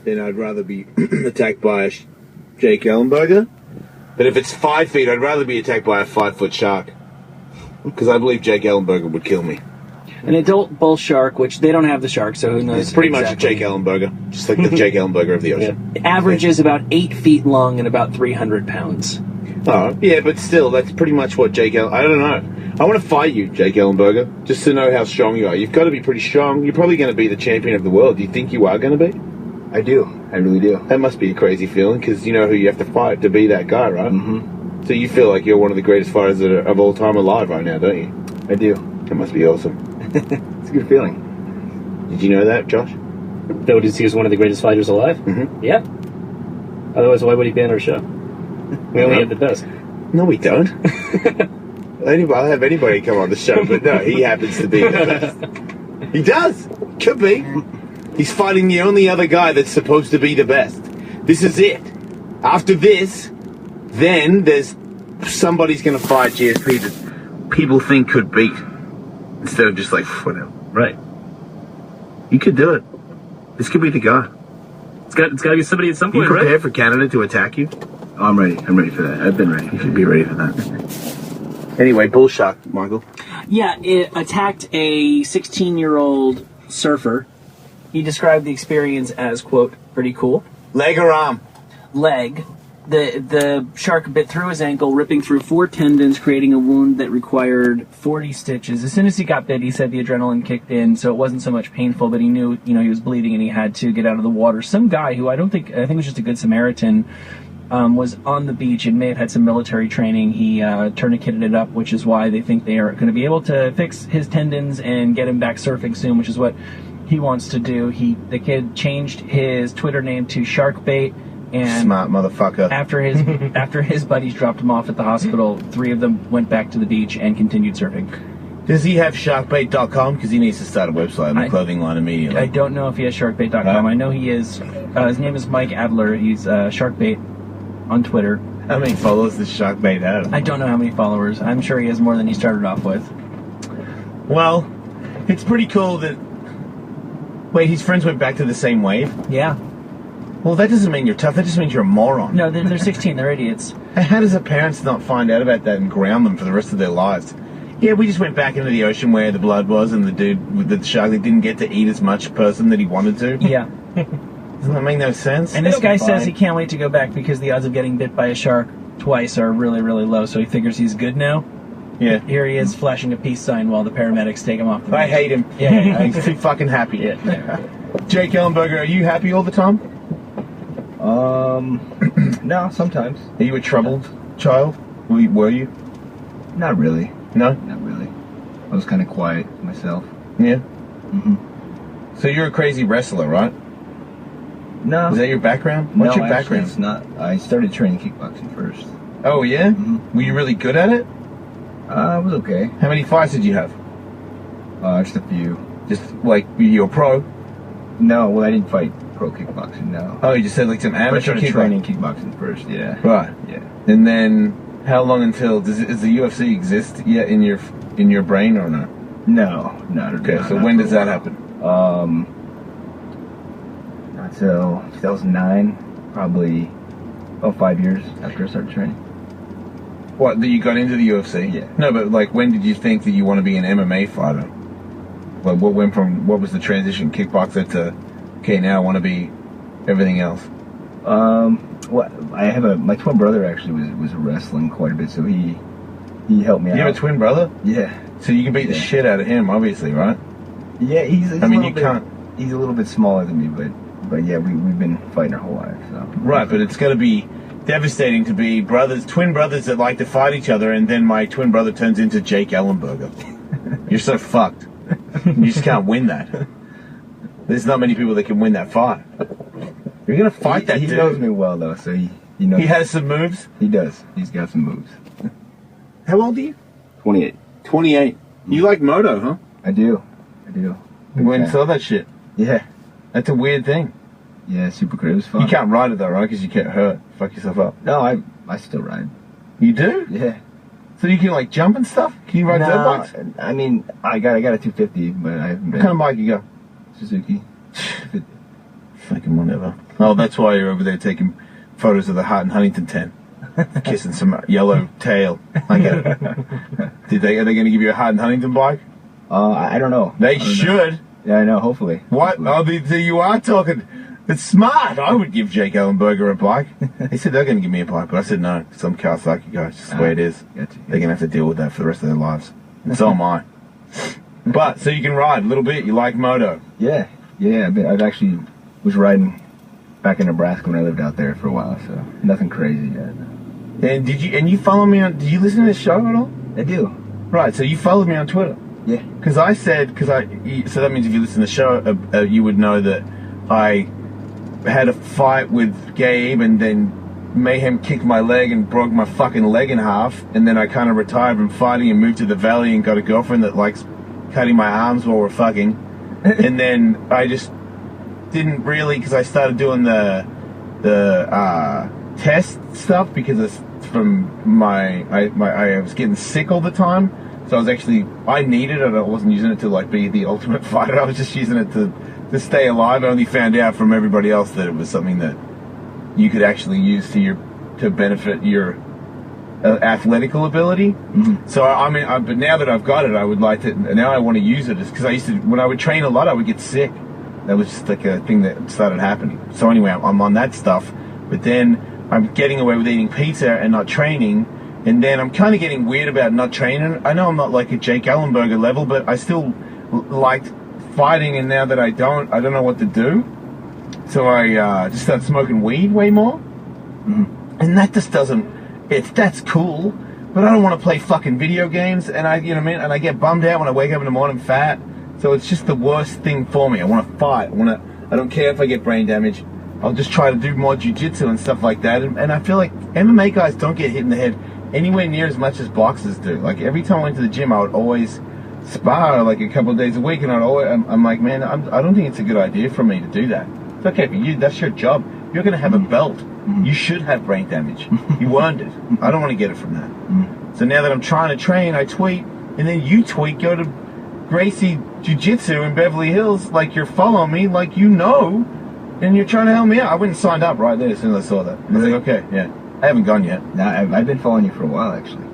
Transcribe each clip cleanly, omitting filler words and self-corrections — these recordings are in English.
then I'd rather be attacked by a Jake Ellenberger. But if it's 5 feet, I'd rather be attacked by a 5-foot shark. Because I believe Jake Ellenberger would kill me. An adult bull shark, which they don't have the shark, so who knows? It's pretty much a Jake Ellenberger. Just like the Jake Ellenberger of the ocean. The average is about 8 feet long and about 300 pounds. Oh, yeah, but still, that's pretty much what I don't know. I want to fight you, Jake Ellenberger, just to know how strong you are. You've got to be pretty strong. You're probably going to be the champion of the world. Do you think you are going to be? I do. I really do. That must be a crazy feeling, because you know who you have to fight to be that guy, right? Mm-hmm. So you feel like you're one of the greatest fighters of all time alive right now, don't you? I do. That must be awesome. It's a good feeling. Did you know that, Josh? Noticed he was one of the greatest fighters alive? Mm-hmm. Yeah. Otherwise, why would he be on our show? We only have the best. No, we don't. I'll have anybody come on the show, but no, he happens to be the best. He does. Could be. He's fighting the only other guy that's supposed to be the best. This is it. After this, then there's somebody's going to fight GSP that people think could beat. Instead of just like, whatever. Right. You could do it. This could be the guy. It's got to be somebody at some You point, right? prepared for Canada to attack you? Oh, I'm ready. I'm ready for that. I've been ready. You should be ready for that. Anyway, bull shark, Michael. Yeah, it attacked a 16-year-old surfer. He described the experience as, quote, pretty cool. Leg or arm? Leg. The shark bit through his ankle, ripping through 4 tendons, creating a wound that required 40 stitches. As soon as he got bit, he said the adrenaline kicked in, so it wasn't so much painful, but he knew, he was bleeding and he had to get out of the water. Some guy who I think was just a good Samaritan, was on the beach and may have had some military training. He tourniqueted it up, which is why they think they are going to be able to fix his tendons and get him back surfing soon, which is what he wants to do. The kid changed his Twitter name to Sharkbait. And smart motherfucker. After his buddies dropped him off at the hospital, 3 of them went back to the beach and continued surfing. Does he have sharkbait.com? Because he needs to start a website and a clothing line immediately. I don't know if he has sharkbait.com. I know he is. His name is Mike Adler. He's Sharkbait on Twitter. How many followers does Sharkbait have? I don't know how many followers. I'm sure he has more than he started off with. Well, it's pretty cool that... Wait, his friends went back to the same wave? Yeah. Well, that doesn't mean you're tough. That just means you're a moron. No, they're 16. They're idiots. How does the parents not find out about that and ground them for the rest of their lives? Yeah, we just went back into the ocean where the blood was, and the dude with the shark that didn't get to eat as much person that he wanted to. Yeah. Doesn't that make no sense? And this guy says he can't wait to go back because the odds of getting bit by a shark twice are really, really low, so he figures he's good now. Yeah. Here he is flashing a peace sign while the paramedics take him off the beach. I hate him. Yeah. He's too fucking happy. Yeah. Jake Ellenberger, are you happy all the time? No, sometimes. Are you a troubled child? Were you? Not really. No? Not really. I was kind of quiet myself. Yeah? Mm-hmm. So you're a crazy wrestler, right? No. Is that your background? What's your background? It's not. I started training kickboxing first. Oh, yeah? Mm-hmm. Were you really good at it? It was okay. How many fights did you have? Just a few. Just, like, you were pro? No, well, I didn't fight pro kickboxing, no. Oh, you just said, like, some I amateur started training kickboxing first, yeah. Right. Yeah. And then, how long until... Does the UFC exist yet in your brain, or no? No, not Okay, not, so not when for does a that while. happen? Not till 2009, probably about 5 years after I started training. What, that you got into the UFC? Yeah. No, but, like, when did you think that you want to be an MMA fighter? Like, what was the transition, kickboxer to, okay, now I want to be everything else? Well, I have my twin brother actually was wrestling quite a bit, so he helped me out. You have a twin brother? Yeah. So you can beat the shit out of him, obviously, right? Yeah, he's I mean, you can't... He's a little bit smaller than me, but yeah, we've been fighting our whole life, so. Right, but it's got to be devastating to be twin brothers that like to fight each other, and then my twin brother turns into Jake Ellenberger. You're so fucked. You just can't win that. There's not many people that can win that fight. You're gonna fight that dude. He knows me well, though, so he knows. He has some moves? He does. He's got some moves. How old are you? 28. 28. You like moto, huh? I do. You went and saw that shit. Yeah. That's a weird thing. Yeah, super great. It was fun. You can't ride it though, right? Because you get hurt. Fuck yourself up. No, I still ride. You do? Yeah. So you can like jump and stuff? Can you ride dirt bikes? I mean, I got a 250, but I haven't been. What kind of bike you got? Suzuki. Fucking whatever. Oh, that's why you're over there taking photos of the Hart and Huntington tent. Kissing some yellow tail. I get it. Are they going to give you a Hart and Huntington bike? I don't know. They should. Know. Yeah, I know, hopefully. What? Hopefully. Oh, you are talking. It's smart. I would give Jake Ellenberger a bike. He said they're going to give me a bike, but I said no. Some Kawasaki guys. Just the way it is. Gotcha. They're going to have to deal with that for the rest of their lives. And so am I. But, so you can ride a little bit. You like moto. Yeah. I actually was riding back in Nebraska when I lived out there for a while, so nothing crazy yet. And you follow me on, did you listen to this show at all? I do. Right, so you followed me on Twitter. Yeah. So that means if you listen to the show, you would know that I had a fight with Gabe, and then Mayhem kicked my leg and broke my fucking leg in half, and then I kind of retired from fighting and moved to the valley and got a girlfriend that likes cutting my arms while we're fucking. And then I just didn't really, because I started doing the test stuff because it's from I was getting sick all the time. So I needed it. I wasn't using it to like be the ultimate fighter. I was just using it to stay alive. I only found out from everybody else that it was something that you could actually use to benefit your athletical ability. Mm-hmm. So but now that I've got it, I would like to. Now I want to use it because when I would train a lot, I would get sick. That was just like a thing that started happening. So anyway, I'm on that stuff, but then I'm getting away with eating pizza and not training. And then I'm kind of getting weird about not training. I know I'm not like a Jake Ellenberger level, but I still liked fighting, and now that I don't know what to do. So I just started smoking weed way more. Mm-hmm. And that just that's cool, but I don't want to play fucking video games, and you know what I mean? And I get bummed out when I wake up in the morning fat. So it's just the worst thing for me. I want to fight. I don't care if I get brain damage. I'll just try to do more jiu-jitsu and stuff like that. And I feel like MMA guys don't get hit in the head anywhere near as much as boxers do. Like every time I went to the gym, I would always spar like a couple of days a week, and I'm like, man, I don't think it's a good idea for me to do that. It's okay for you. That's your job. You're going to have a belt. You should have brain damage. You earned it. I don't want to get it from that. So now that I'm trying to train, I tweet, and then you tweet, go to Gracie Jiu-Jitsu in Beverly Hills, like you're following me, like you know, and you're trying to help me out. I went and signed up right there as soon as I saw that. I was like, okay, yeah. I haven't gone yet. No, I've been following you for a while, actually.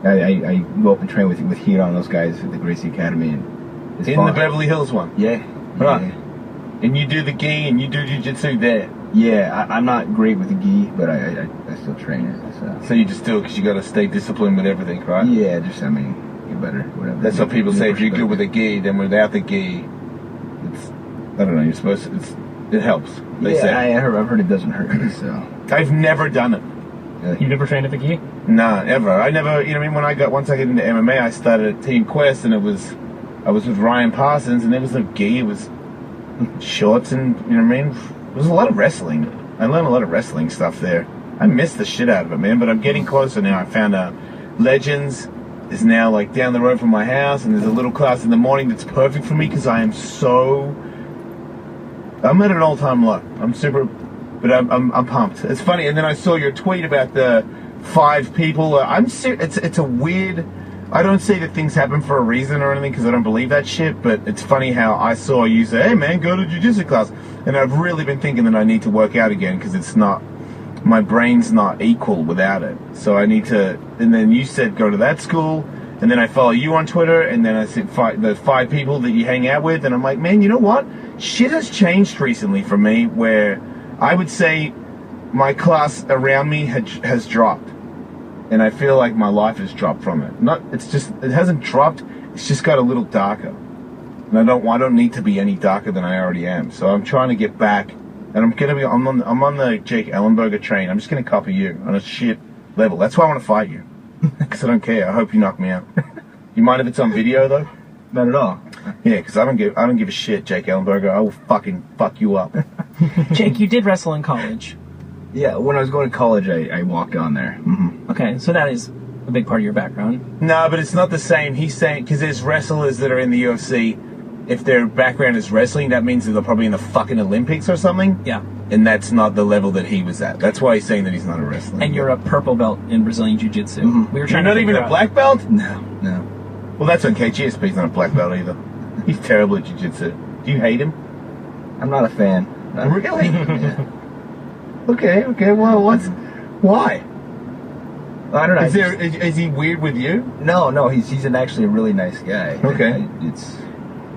I go up and train with Heat on those guys at the Gracie Academy. And it's in fun. the Beverly Hills one? Yeah. Right. Yeah. And you do the gi and you do jiu-jitsu there? Yeah, I'm not great with the gi, but I still train it. So you just do it because you got to stay disciplined with everything, right? Yeah, get better, whatever. That's what people say. If you're good with the gi, then without the gi, I don't know, you're supposed to, it helps. They say. I've heard it doesn't hurt me, so. I've never done it. You never trained at the gi? Nah, ever. I never, you know what I mean? Once I get into MMA, I started at Team Quest, and I was with Ryan Parsons, and there was no gi. It was shorts and, you know what I mean? There was a lot of wrestling. I learned a lot of wrestling stuff there. I missed the shit out of it, man, but I'm getting closer now. I found Legends is now like down the road from my house, and there's a little class in the morning that's perfect for me because I'm at an all-time low. But I'm pumped. It's funny, and then I saw your tweet about the 5 people. It's a weird. I don't say that things happen for a reason or anything because I don't believe that shit. But it's funny how I saw you say, "Hey man, go to jiu-jitsu class," and I've really been thinking that I need to work out again because it's not. My brain's not equal without it. So I need to. And then you said go to that school, and then I follow you on Twitter, and then I said the 5 people that you hang out with, and I'm like, man, you know what? Shit has changed recently for me where I would say my class around me has dropped, and I feel like my life has dropped from it. It hasn't dropped. It's just got a little darker, and I don't need to be any darker than I already am. So I'm trying to get back, and I'm on the Jake Ellenberger train. I'm just gonna copy you on a shit level. That's why I want to fight you, because I don't care. I hope you knock me out. You mind if it's on video though? Not at all. Yeah, because I don't give a shit, Jake Ellenberger. I will fucking fuck you up. Jake, you did wrestle in college. Yeah, when I was going to college, I walked on there. Mm-hmm. Okay, so that is a big part of your background. No, but it's not the same. He's saying, because there's wrestlers that are in the UFC, if their background is wrestling, that means that they're probably in the fucking Olympics or something. Yeah. And that's not the level that he was at. That's why he's saying that he's not a wrestler. And you're a purple belt in Brazilian Jiu-Jitsu. Mm-hmm. We were trying You're to not even a black belt? No. Well, that's okay. GSP's not a black belt either. He's terrible at jiu-jitsu. Do you hate him? I'm not a fan. Really? Yeah. Okay. Well, why? I don't know. Is he weird with you? No. He's actually a really nice guy. Okay.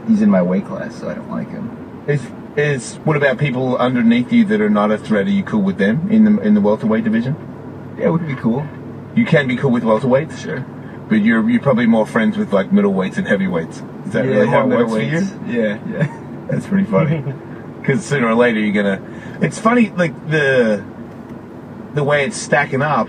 He's in my weight class, so I don't like him. What about people underneath you that are not a threat? Are you cool with them in the welterweight division? Yeah, it would be cool. You can be cool with welterweights, Sure. but you're probably more friends with like middleweights and heavyweights. Is that really how it works for you? Yeah. That's pretty funny. Because sooner or later you're gonna. It's funny, like the way it's stacking up.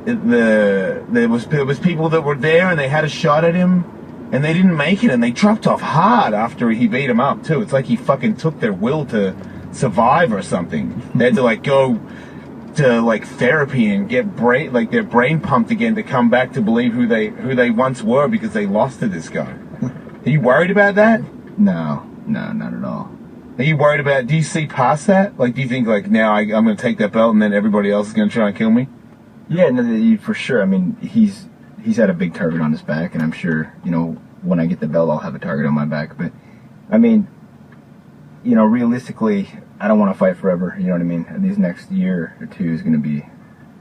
There was people that were there and they had a shot at him and they didn't make it and they dropped off hard after he beat him up too. It's like he fucking took their will to survive or something. They had to like go to like therapy and get their brain pumped again to come back to believe who they once were because they lost to this guy. Are you worried about that? No, not at all. Are you worried about? Do you see past that? Like, do you think like now I'm going to take that belt and then everybody else is going to try and kill me? Yeah, no, for sure. I mean, he's had a big target on his back, and I'm sure, when I get the belt, I'll have a target on my back. But, I mean, realistically, I don't want to fight forever. You know what I mean? These next year or two is going to be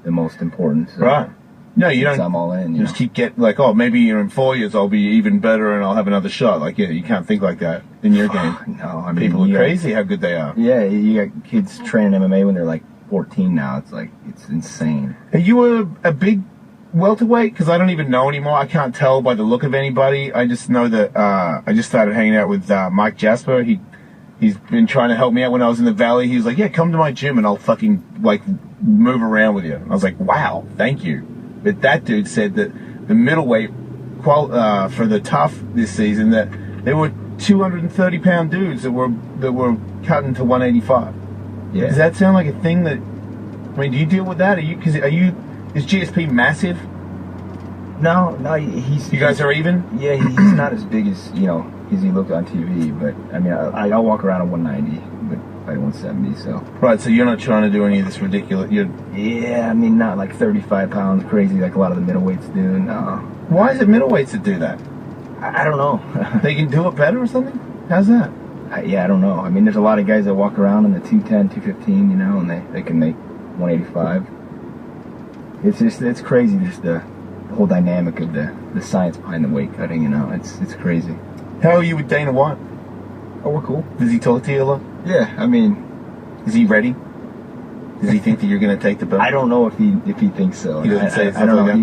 the most important. So Right. No, you don't. I'm all in. You just keep getting like, oh, maybe in 4 years I'll be even better and I'll have another shot. Like, yeah, you can't think like that in your game. No, I mean, people are crazy how good they are. Yeah, you got kids training MMA when they're like 14 now. It's insane. Are you a big welterweight? Because I don't even know anymore. I can't tell by the look of anybody. I just know that I just started hanging out with Mike Jasper. He's been trying to help me out when I was in the Valley. He was like, yeah, come to my gym and I'll fucking like move around with you. I was like, wow, thank you. But that dude said that the middleweight for the tough this season, that there were 230-pound dudes that were cutting to 185. Yeah. Does that sound like a thing that? I mean, do you deal with that? Is GSP massive? No, he's. You guys are even? Yeah, he's not as big as he looked on TV. But I mean, I'll walk around at 190, but fight 170. So. Right. So you're not trying to do any of this ridiculous. Yeah, I mean, not like 35 pounds crazy like a lot of the middleweights do. No. Why is it middleweights that do that? I don't know. They can do it better or something? How's that? I don't know. I mean, there's a lot of guys that walk around in the 210, 215, and they can make 185. It's crazy, just the whole dynamic of the science behind the weight cutting, it's crazy. How are you with Dana White? Oh, we're cool. Does he talk to you a lot? Yeah, I mean... Is he ready? Does he think that you're going to take the belt? I don't know if he thinks so. He doesn't say I don't know.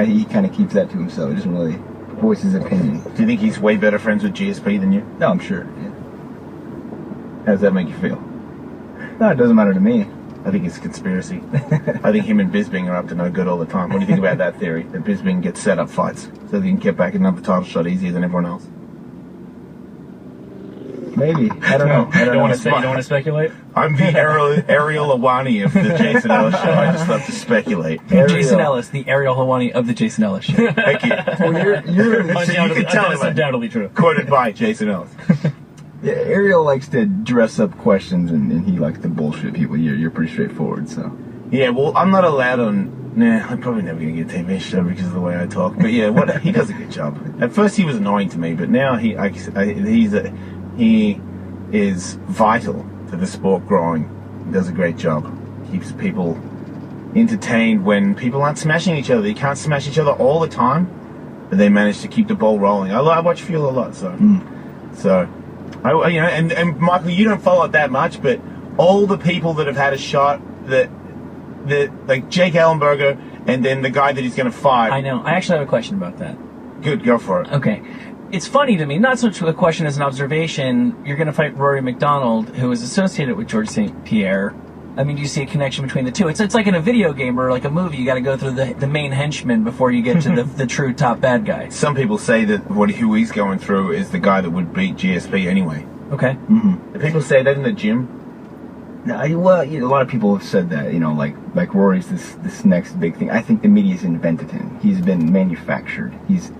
He kind of keeps that to himself. He doesn't really voice his opinion. Do you think he's way better friends with GSP than you? No, I'm sure. Yeah. How does that make you feel? No, it doesn't matter to me. I think it's a conspiracy. I think him and Bisping are up to no good all the time. What do you think about that theory? That Bisping gets set up fights so they can get back another title shot easier than everyone else? Maybe. I don't know. You don't want to speculate? I'm the Ariel Awani of the Jason Ellis Show. I just love to speculate. Jason Ellis, the Ariel Hawani of the Jason Ellis Show. Thank you. Well, Undoubtedly true. Quoted by Jason Ellis. Yeah, Ariel likes to dress up questions and he likes to bullshit people. You're pretty straightforward, so. Yeah, well, I'm not allowed on. I'm probably never going to get a TV show because of the way I talk. But yeah, he does a good job. At first he was annoying to me, but now he is vital to the sport growing. He does a great job. Keeps people entertained when people aren't smashing each other. They can't smash each other all the time, but they manage to keep the ball rolling. I watch Fuel a lot, so. And Michael, you don't follow it that much, but all the people that have had a shot that like Jake Ellenberger and then the guy that he's going to fight. I know. I actually have a question about that. Good, go for it. Okay. It's funny to me, not so much a question as an observation. You're going to fight Rory McDonald, who is associated with George St. Pierre. I mean, do you see a connection between the two? It's like in a video game or like a movie. You got to go through the main henchman before you get to the true top bad guy. Some people say that who he's going through is the guy that would beat GSP anyway. Okay. Mm-hmm. Do people say that in the gym? No, well, a lot of people have said that. Like Rory's this next big thing. I think the media's invented him. He's been manufactured. He's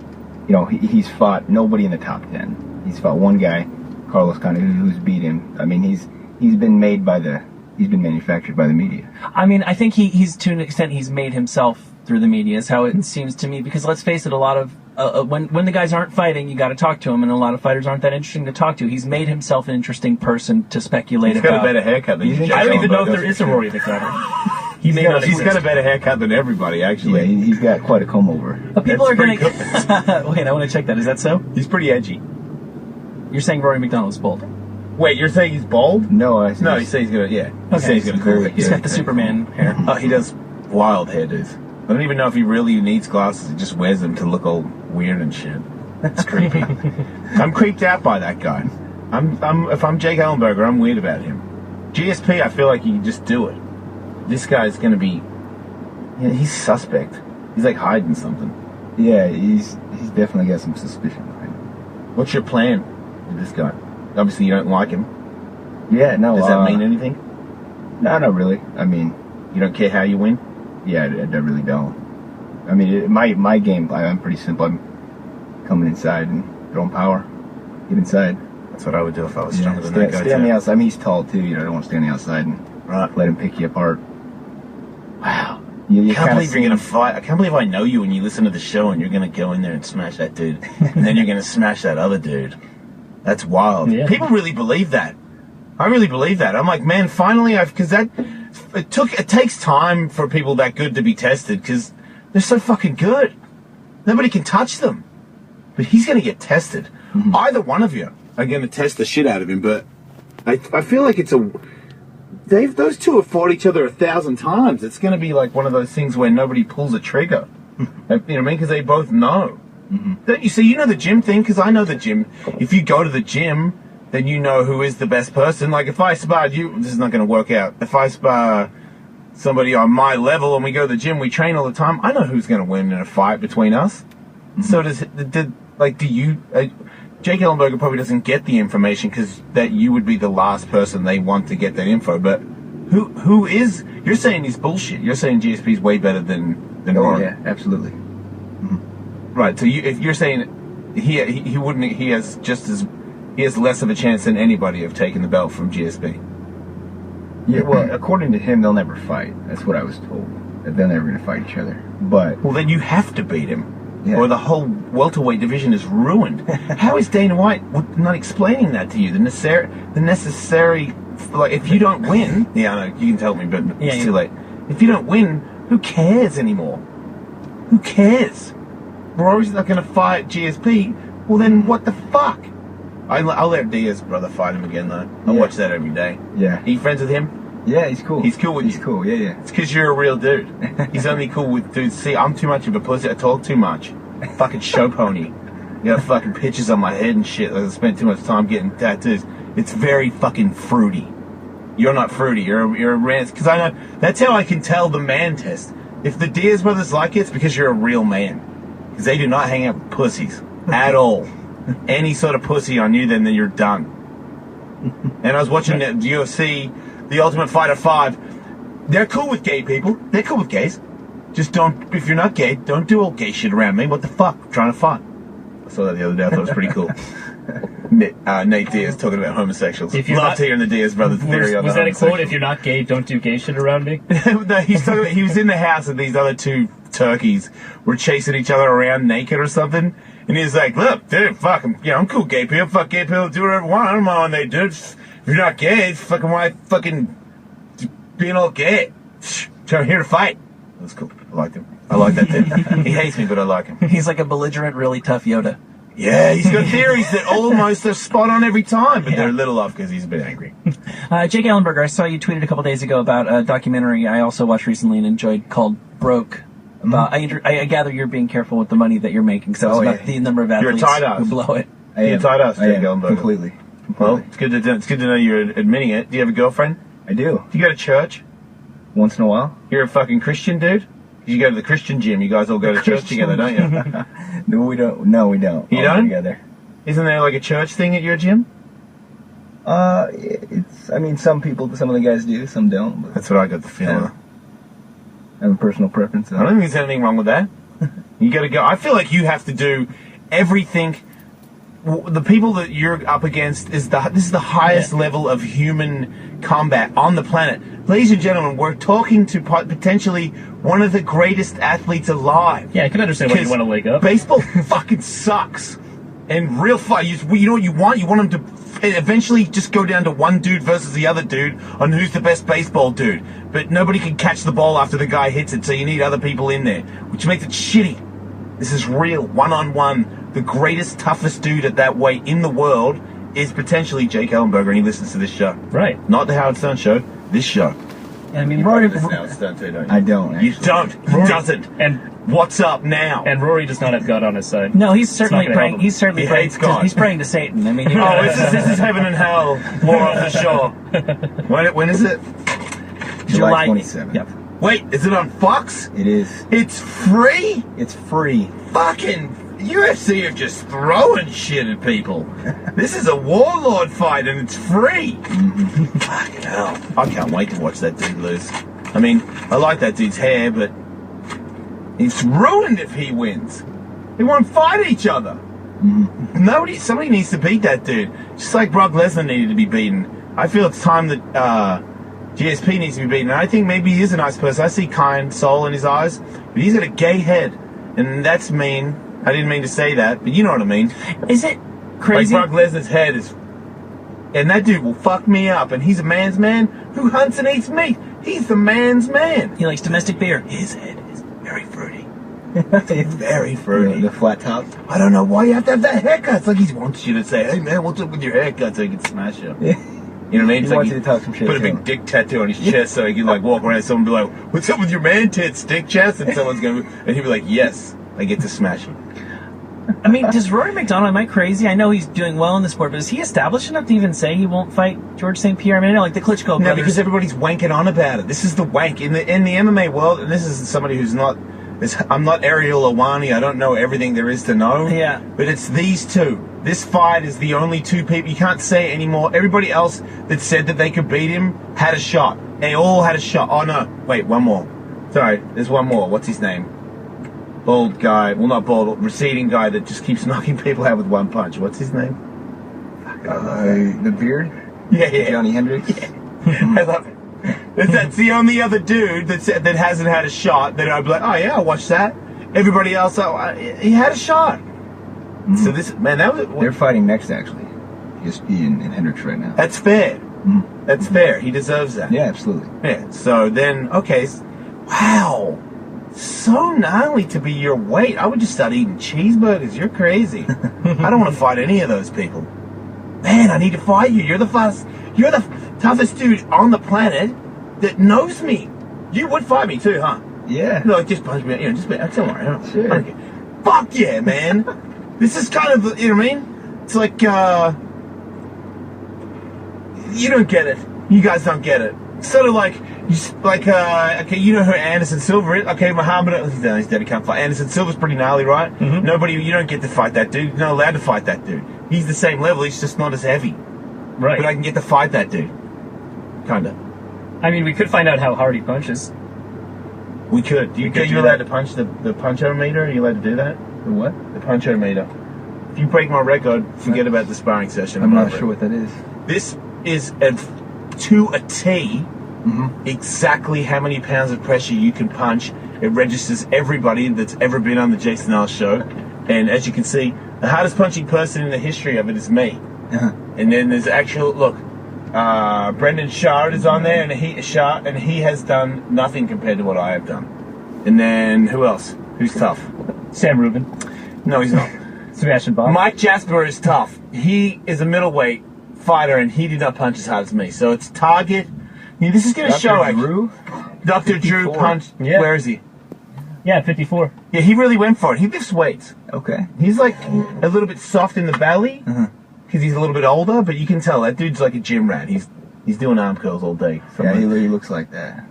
fought nobody in the top 10. He's fought one guy, Carlos Condit, who's beat him. I mean, he's been manufactured by the media. I mean, I think he's to an extent he's made himself through the media is how it seems to me, because let's face it, a lot of when the guys aren't fighting, you got to talk to him, and a lot of fighters aren't that interesting to talk to. He's made himself an interesting person to speculate He's about. got a better haircut than you. I don't even know if there is a Rory McDonald. He's got a better haircut than everybody, actually. Yeah, he's got quite a comb over. But people That's are going pretty to... Wait, I want to check that. Is that so? He's pretty edgy. You're saying Rory McDonald's bald? Wait, you're saying he's bald? No, He says he's gonna. Yeah. He Okay. says he's gonna cool it. He's got the Superman hair. Oh, he does wild hairdos. I don't even know if he really needs glasses. He just wears them to look all weird and shit. It's creepy. I'm creeped out by that guy. If I'm Jake Ellenberger, I'm weird about him. GSP, I feel like he can just do it. This guy's gonna be. Yeah, he's suspect. He's like hiding something. Yeah, he's definitely got some suspicion behind him. What's your plan with this guy? Obviously, you don't like him. Yeah, no. Does that mean anything? No, not really. I mean, You don't care how you win? yeah, I really don't. I mean, my game, I'm pretty simple. I'm coming inside and throwing power. Get inside. That's what I would do if I was stronger than stay, that guy. stay on the too. outside. I mean, he's tall too. I don't want to stay on the outside and Right. let him pick you apart. Wow. You I can't kinda believe you're see- gonna fight. I can't believe I know you when you listen to the show and you're gonna go in there and smash that dude, and then you're gonna smash that other dude. That's wild. Yeah. People really believe that. I really believe that. I'm like, man, finally, because it takes time for people that good to be tested because they're so fucking good. Nobody can touch them. But he's gonna get tested. Mm-hmm. Either one of you are gonna test the shit out of him. But I feel like those two have fought each other 1,000 times. It's going to be like one of those things where nobody pulls a trigger. You know what I mean? Because they both know. Mm-hmm. Don't you see? You know the gym thing? Because I know the gym. If you go to the gym, then you know who is the best person. Like if I sparred you, this is not going to work out. If I spar somebody on my level and we go to the gym, we train all the time, I know who's going to win in a fight between us. Mm-hmm. So do you... Jake Ellenberger probably doesn't get the information because that you would be the last person they want to get that info. But who is? You're saying he's bullshit. You're saying GSP is way better than Oh, Rory. yeah, absolutely. Right. So if you're saying he wouldn't, he has less of a chance than anybody of taking the belt from GSP. Yeah, well, according to him, they'll never fight. That's what I was told. That they're never going to fight each other. But Well, then you have to beat him. Yeah. Or the whole welterweight division is ruined. How is Dana White not explaining that to you? The necessary, like, if you don't win, yeah, I know, you can tell me, but it's too late. If you don't win, who cares anymore? Who cares? Rory's not going to fight GSP. Well, then what the fuck? I'll let Diaz's brother fight him again, though. I'll Yeah. watch that every day. yeah, Are you friends with him? yeah, he's cool. He's cool with He's you. cool. Yeah, yeah. It's because you're a real dude. He's only cool with dudes. See, I'm too much of a pussy. I talk too much. Fucking show pony. You got fucking pictures on my head and shit. I spent too much time getting tattoos. It's very fucking fruity. You're not fruity. You're a rant. Because I know that's how I can tell the man test. If the Diaz brothers like it, it's because you're a real man. Because they do not hang out with pussies at all. Any sort of pussy on you, then you're done. And I was watching the UFC, the Ultimate Fighter 5. They're cool with gay people. They're cool with gays. Just don't, if you're not gay, don't do all gay shit around me. What the fuck? I'm trying to fight. I saw that the other day. I thought it was pretty cool. Nate Diaz talking about homosexuals. If you're Love not- to hear the Diaz brothers' theory on Was the that a quote? If you're not gay, don't do gay shit around me. No, he's talking about, he was in the house and these other two turkeys were chasing each other around naked or something. And he's like, look, dude, fuck, I'm cool gay people. Fuck gay people, do whatever I want. I don't mind when they do. If you're not gay, it's fucking why fucking being all gay. I'm here to fight. That's cool. I liked him. I like that dude. He hates me, but I like him. He's like a belligerent, really tough Yoda. Yeah, he's got theories that almost are spot on every time, but they're a little off because he's a bit angry. Jake Ellenberger, I saw you tweeted a couple days ago about a documentary I also watched recently and enjoyed called Broke. About, I gather you're being careful with the money that you're making, so it's about the number of You're a athletes tight ass. who blow it. You're tied up, Jake Ellenberger. Completely. Well, it's good to know you're admitting it. Do you have a girlfriend? I do. Do you go to church? Once in a while. You're a fucking Christian dude? You go to the Christian gym. You guys all go to church together, don't you? No, we don't. No, we don't. You All don't? Together. Isn't there like a church thing at your gym? It's. I mean, some people, some of the guys do, some don't. But That's what I got the feeling. Yeah. I have a personal preference. I don't think there's anything wrong with that. You got to go. I feel like you have to do everything the people that you're up against this is the highest level of human combat on the planet. Ladies and gentlemen, we're talking to potentially one of the greatest athletes alive. Yeah, I can understand why you want to wake up. Baseball fucking sucks. And real fight, you know what you want? You want them to eventually just go down to one dude versus the other dude on who's the best baseball dude. But nobody can catch the ball after the guy hits it, so you need other people in there, which makes it shitty. This is real, one-on-one. The greatest, toughest dude at that weight in the world is potentially Jake Ellenberger, and he listens to this show. Right. Not the Howard Stern show, this show. I mean, Rory Rory. listens to Howard Stern too, don't you? I don't. Actually. You don't. He doesn't. And What's up now? and Rory does not have God on his side. No, he's certainly gonna praying. help him. He's certainly He praying. hates God. He's praying to Satan. I mean, you Oh, this is heaven and hell. More off the shore. When is it? July 27th. Yep. Wait, is it on Fox? It is. It's free? It's free. Fucking UFC are just throwing shit at people. This is a warlord fight and it's free. Fucking hell. I can't wait to watch that dude lose. I mean, I like that dude's hair, but it's ruined if he wins. They won't fight each other. Somebody needs to beat that dude. Just like Brock Lesnar needed to be beaten. I feel it's time that GSP needs to be beaten. And I think maybe he is a nice person. I see kind soul in his eyes, but he's got a gay head. And that's mean. I didn't mean to say that, but you know what I mean. Is it crazy? Like Brock Lesnar's head is... And that dude will fuck me up. And he's a man's man who hunts and eats meat. He's the man's man. He likes domestic beer. His head is very fruity. It's very fruity. The flat top. I don't know why you have to have that haircut. It's like he wants you to say, hey man, what's up with your haircut, so he can smash you. Yeah. You know what I mean? He It's wants like you to talk some shit put a to big him. dick tattoo on his chest so he can like walk around and someone be like, what's up with your man tits, dick chest? And someone's going to, and he'll be like, yes, I get to smash him. I mean, does Rory McDonald, am I crazy? I know he's doing well in the sport, but is he established enough to even say he won't fight George St. Pierre? I mean, I know, like the Klitschko No, brothers. because everybody's wanking on about it. This is the wank in the MMA world, and this is somebody who's not. I'm not Ariel Awani. I don't know everything there is to know. Yeah. But it's these two. This fight is the only two people. You can't say it anymore. Everybody else that said that they could beat him had a shot. They all had a shot. Oh no! Wait, one more. Sorry, there's one more. What's his name? Bald guy. Well, not bald. Receding guy that just keeps knocking people out with one punch. What's his name? The beard. Yeah. Johnny Hendricks. I love it. That's the only other dude that hasn't had a shot that I'd be like, oh yeah, I'll watch that. Everybody else, he had a shot. So this, man, They're fighting next, actually. GSP and Hendricks right now. that's fair. That's fair. He deserves that. Yeah, absolutely. Yeah. So then, okay, wow, so gnarly to be your weight. I would just start eating cheeseburgers. You're crazy. I don't want to fight any of those people. Man, I need to fight you. You're the toughest dude on the planet that knows me. You would fight me too, huh? Yeah. No, just punch me. You know, just don't worry. I don't, Sure. I don't care. Fuck yeah, man. This is kind of, you know what I mean? It's like, you don't get it. You guys don't get it. Sort of like, okay, you know who Anderson Silva is? Okay, Muhammad, he's dead, he can't fight. Anderson Silva's pretty gnarly, right? Mm-hmm. You don't get to fight that dude. You're not allowed to fight that dude. He's the same level, he's just not as heavy. Right. But I can get to fight that dude. Kinda. I mean, we could find out how hard he punches. We could. You're allowed to punch the punchometer? Are you allowed to do that? The what? The punchometer. If you break my record, forget about the sparring session. I'm not over sure it. what that is. This is to a T exactly how many pounds of pressure you can punch. It registers everybody that's ever been on the Jason Ellis show. And as you can see, the hardest punching person in the history of it is me. And then there's Brendan Shard is on there, and he has done nothing compared to what I have done. And then who else? Who's tough? Sam Rubin. No, he's not. Sebastian Bob. Mike Jasper is tough. He is a middleweight fighter, and he did not punch as hard as me. So it's target. Yeah, this is going to show. Drew? Dr. Drew 54. punched. Yeah. Where is he? Yeah, 54. Yeah, he really went for it. He lifts weights. Okay. He's like a little bit soft in the belly because he's a little bit older, but you can tell that dude's like a gym rat. He's doing arm curls all day. Yeah, he looks like that.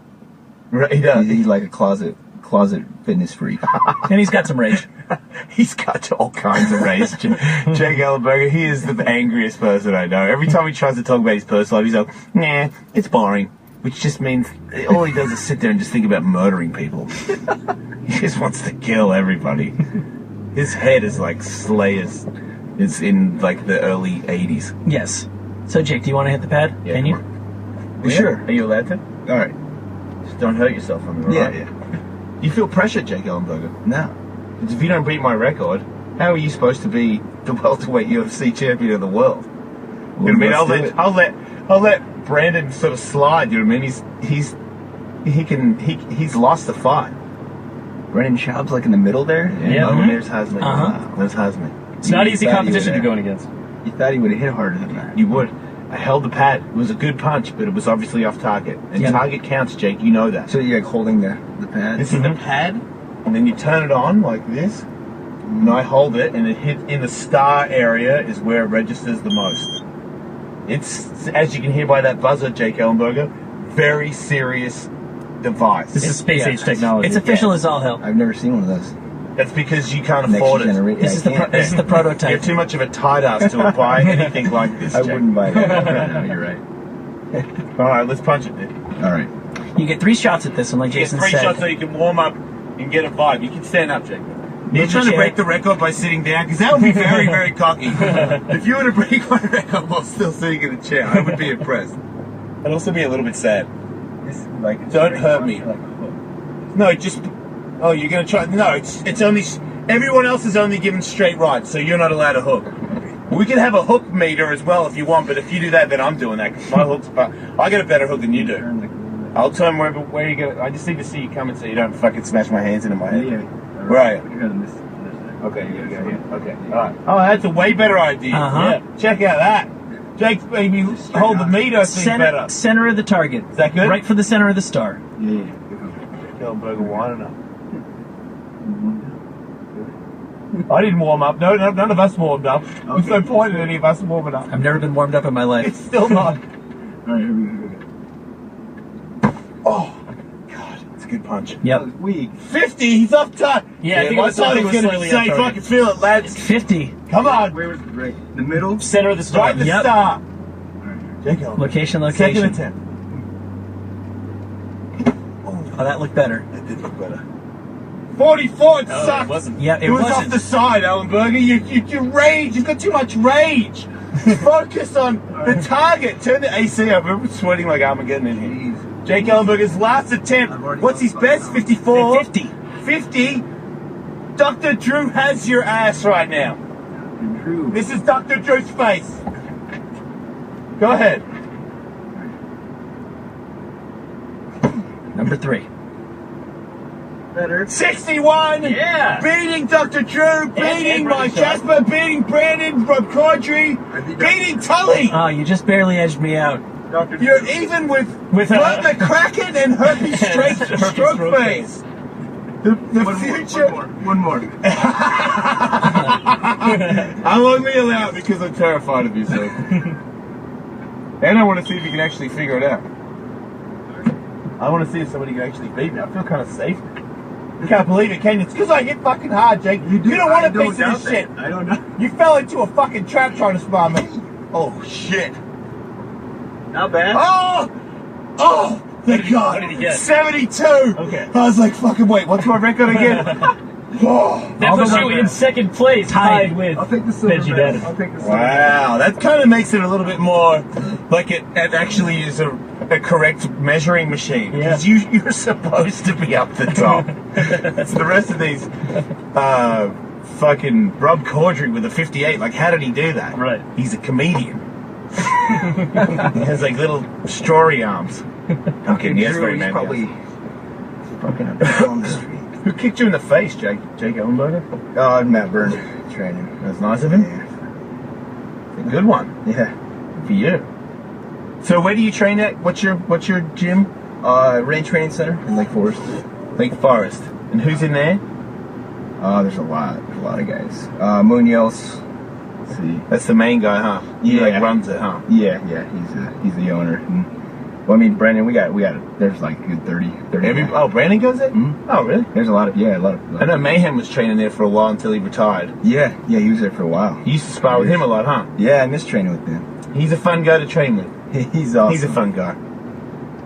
Right, he does. He's like a closet fitness freak. And he's got some rage. He's got all kinds of rage. Jake Ellenberger, he is the angriest person I know. Every time he tries to talk about his personal life, he's like, nah, it's boring. Which just means all he does is sit there and just think about murdering people. He just wants to kill everybody. His head is like Slayer's It's in like the early 80s. Yes. So, Jake, do you want to hit the pad? Yeah, Can come you? on. Yeah. Sure. Are you allowed to? All right. Just don't hurt yourself on the Yeah, right. yeah. You feel pressure, Jake Ellenberger. No. Because if you don't beat my record, how are you supposed to be the welterweight UFC champion of the world? You know what I mean? I'll let Brandon sort of slide. You know what I mean? He's lost the fight. Brandon Schaub's like in the middle there. Yeah. Oh, there's Hasme. Uh-huh. There's Hasme. It's not easy Thought he competition to would've- be going against. You thought he would have hit harder than that. You would. I held the pad. It was a good punch, but it was obviously off target. And Yeah. target counts, Jake. You know that. So you're like holding the pad. This is the pad, and then you turn it on like this, and I hold it, and it hit in the star area is where it registers the most. It's, as you can hear by that buzzer, Jake Ellenberger, very serious device. This is space age technology. It's official as all hell. I've never seen one of those. That's because you can't Next afford it. generation. This is the this is the prototype. You're too much of a tight ass to buy anything like this, I Jake. wouldn't buy that. No, you're right. All right, let's punch it, dude. All right. You get 3 shots at this one, like You get Jason 3 said. shots so you can warm up and get a vibe. You can stand up, Jake. You're Move trying the to break chair. the record by sitting down, because that would be very, very cocky. If you were to break my record while still sitting in a chair, I would be impressed. I'd also be a little bit sad. This, like, Don't hurt me. No, just... Oh, you're going to try... No, it's only... Everyone else is only given straight rights, so you're not allowed a hook. We could have a hook meter as well if you want, but if you do that, then I'm doing that, because my hook's... I got a better hook than you do. I'll turn where you go. I just need to see you coming so you don't fucking smash my hands into my head. Where are you? Okay, you gotta go here. Okay, alright. Oh, that's a way better idea. Uh-huh. Yeah, check out that. Jake's maybe hold the meter thing better. Center of the target. Is that good? Right for the center of the star. Yeah. Ellenberger winding up. I didn't warm up. No, none of us warmed up. There's no point in any of us warming up. I've never been warmed up in my life. It's still not. All right, here we go. Oh, God, it's a good punch. Yep. Weak. 50, he's off target. Yeah, I think it my was- I son think was it was going to slightly say, off target. fucking feel it, lads. 50. Come on. Where was the break? The middle? Center of the star. Right at the Yep. start. Jake Ellenberger. Location. Second attempt. Oh, that looked better. That did look better. 44, it Oh, sucked. it wasn't. Yeah, It was off the side, Ellenberger. You rage. You've got too much rage. Focus on the target. Turn the AC up. I'm sweating like Armageddon in here. Jake Ellenberger's last attempt. What's his best? 54? 50. 50? Dr. Drew has your ass right now. True. This is Dr. Drew's face. Go ahead. Number 3. Better. 61! Yeah. Beating Dr. Drew, beating Mike Jasper, beating Brandon, Rob Caudry, beating Tully! Oh, you just barely edged me out. You're even with Bert McCracken and Herpes Stroke Face. The future. One more. I'll only allow it because I'm terrified of you, sir. And I want to see if you can actually figure it out. I want to see if somebody can actually beat me. I feel kind of safe. You can't believe it, can you? It's because I hit fucking hard, Jake. You don't want a piece of this shit. I don't know. You fell into a fucking trap trying to spar me. Oh, shit. Not bad. Oh, thank God. what did he get? 72. Okay. I was like, fucking wait, what's my record again? Oh, That puts you in second place, tied with I'll take the silver Benji medal. Bennett. I'll take the silver. wow, that kind of makes it a little bit more like it actually is a correct measuring machine. Because you're supposed to be up the top. It's the rest of these fucking Rob Caudry with a 58. Like, how did he do that? Right. He's a comedian. He has like little strawy arms. Okay, yes, Drew, very he's man. probably fucking up on the street. Who kicked you in the face, Jake Ellenberger? Oh, Matt Byrne training. That's nice of him. Yeah. Good one Yeah. for you. So where do you train at? What's your gym? Range Training Center in Lake Forest. Lake Forest. And who's in there? There's a lot of guys. Munoz. Let's see. That's the main guy, huh? He Yeah. like runs it, huh? Yeah, he's the owner. And, well, I mean, Brandon, we got. There's like a good 30 guys. Oh, Brandon goes there? Mhm. Oh, really? There's a lot of. I know Mayhem was training there for a while until he retired. Yeah, he was there for a while. You used to spar with him a lot, huh? Yeah, I miss training with him. He's a fun guy to train with. He's awesome. He's a fun guy.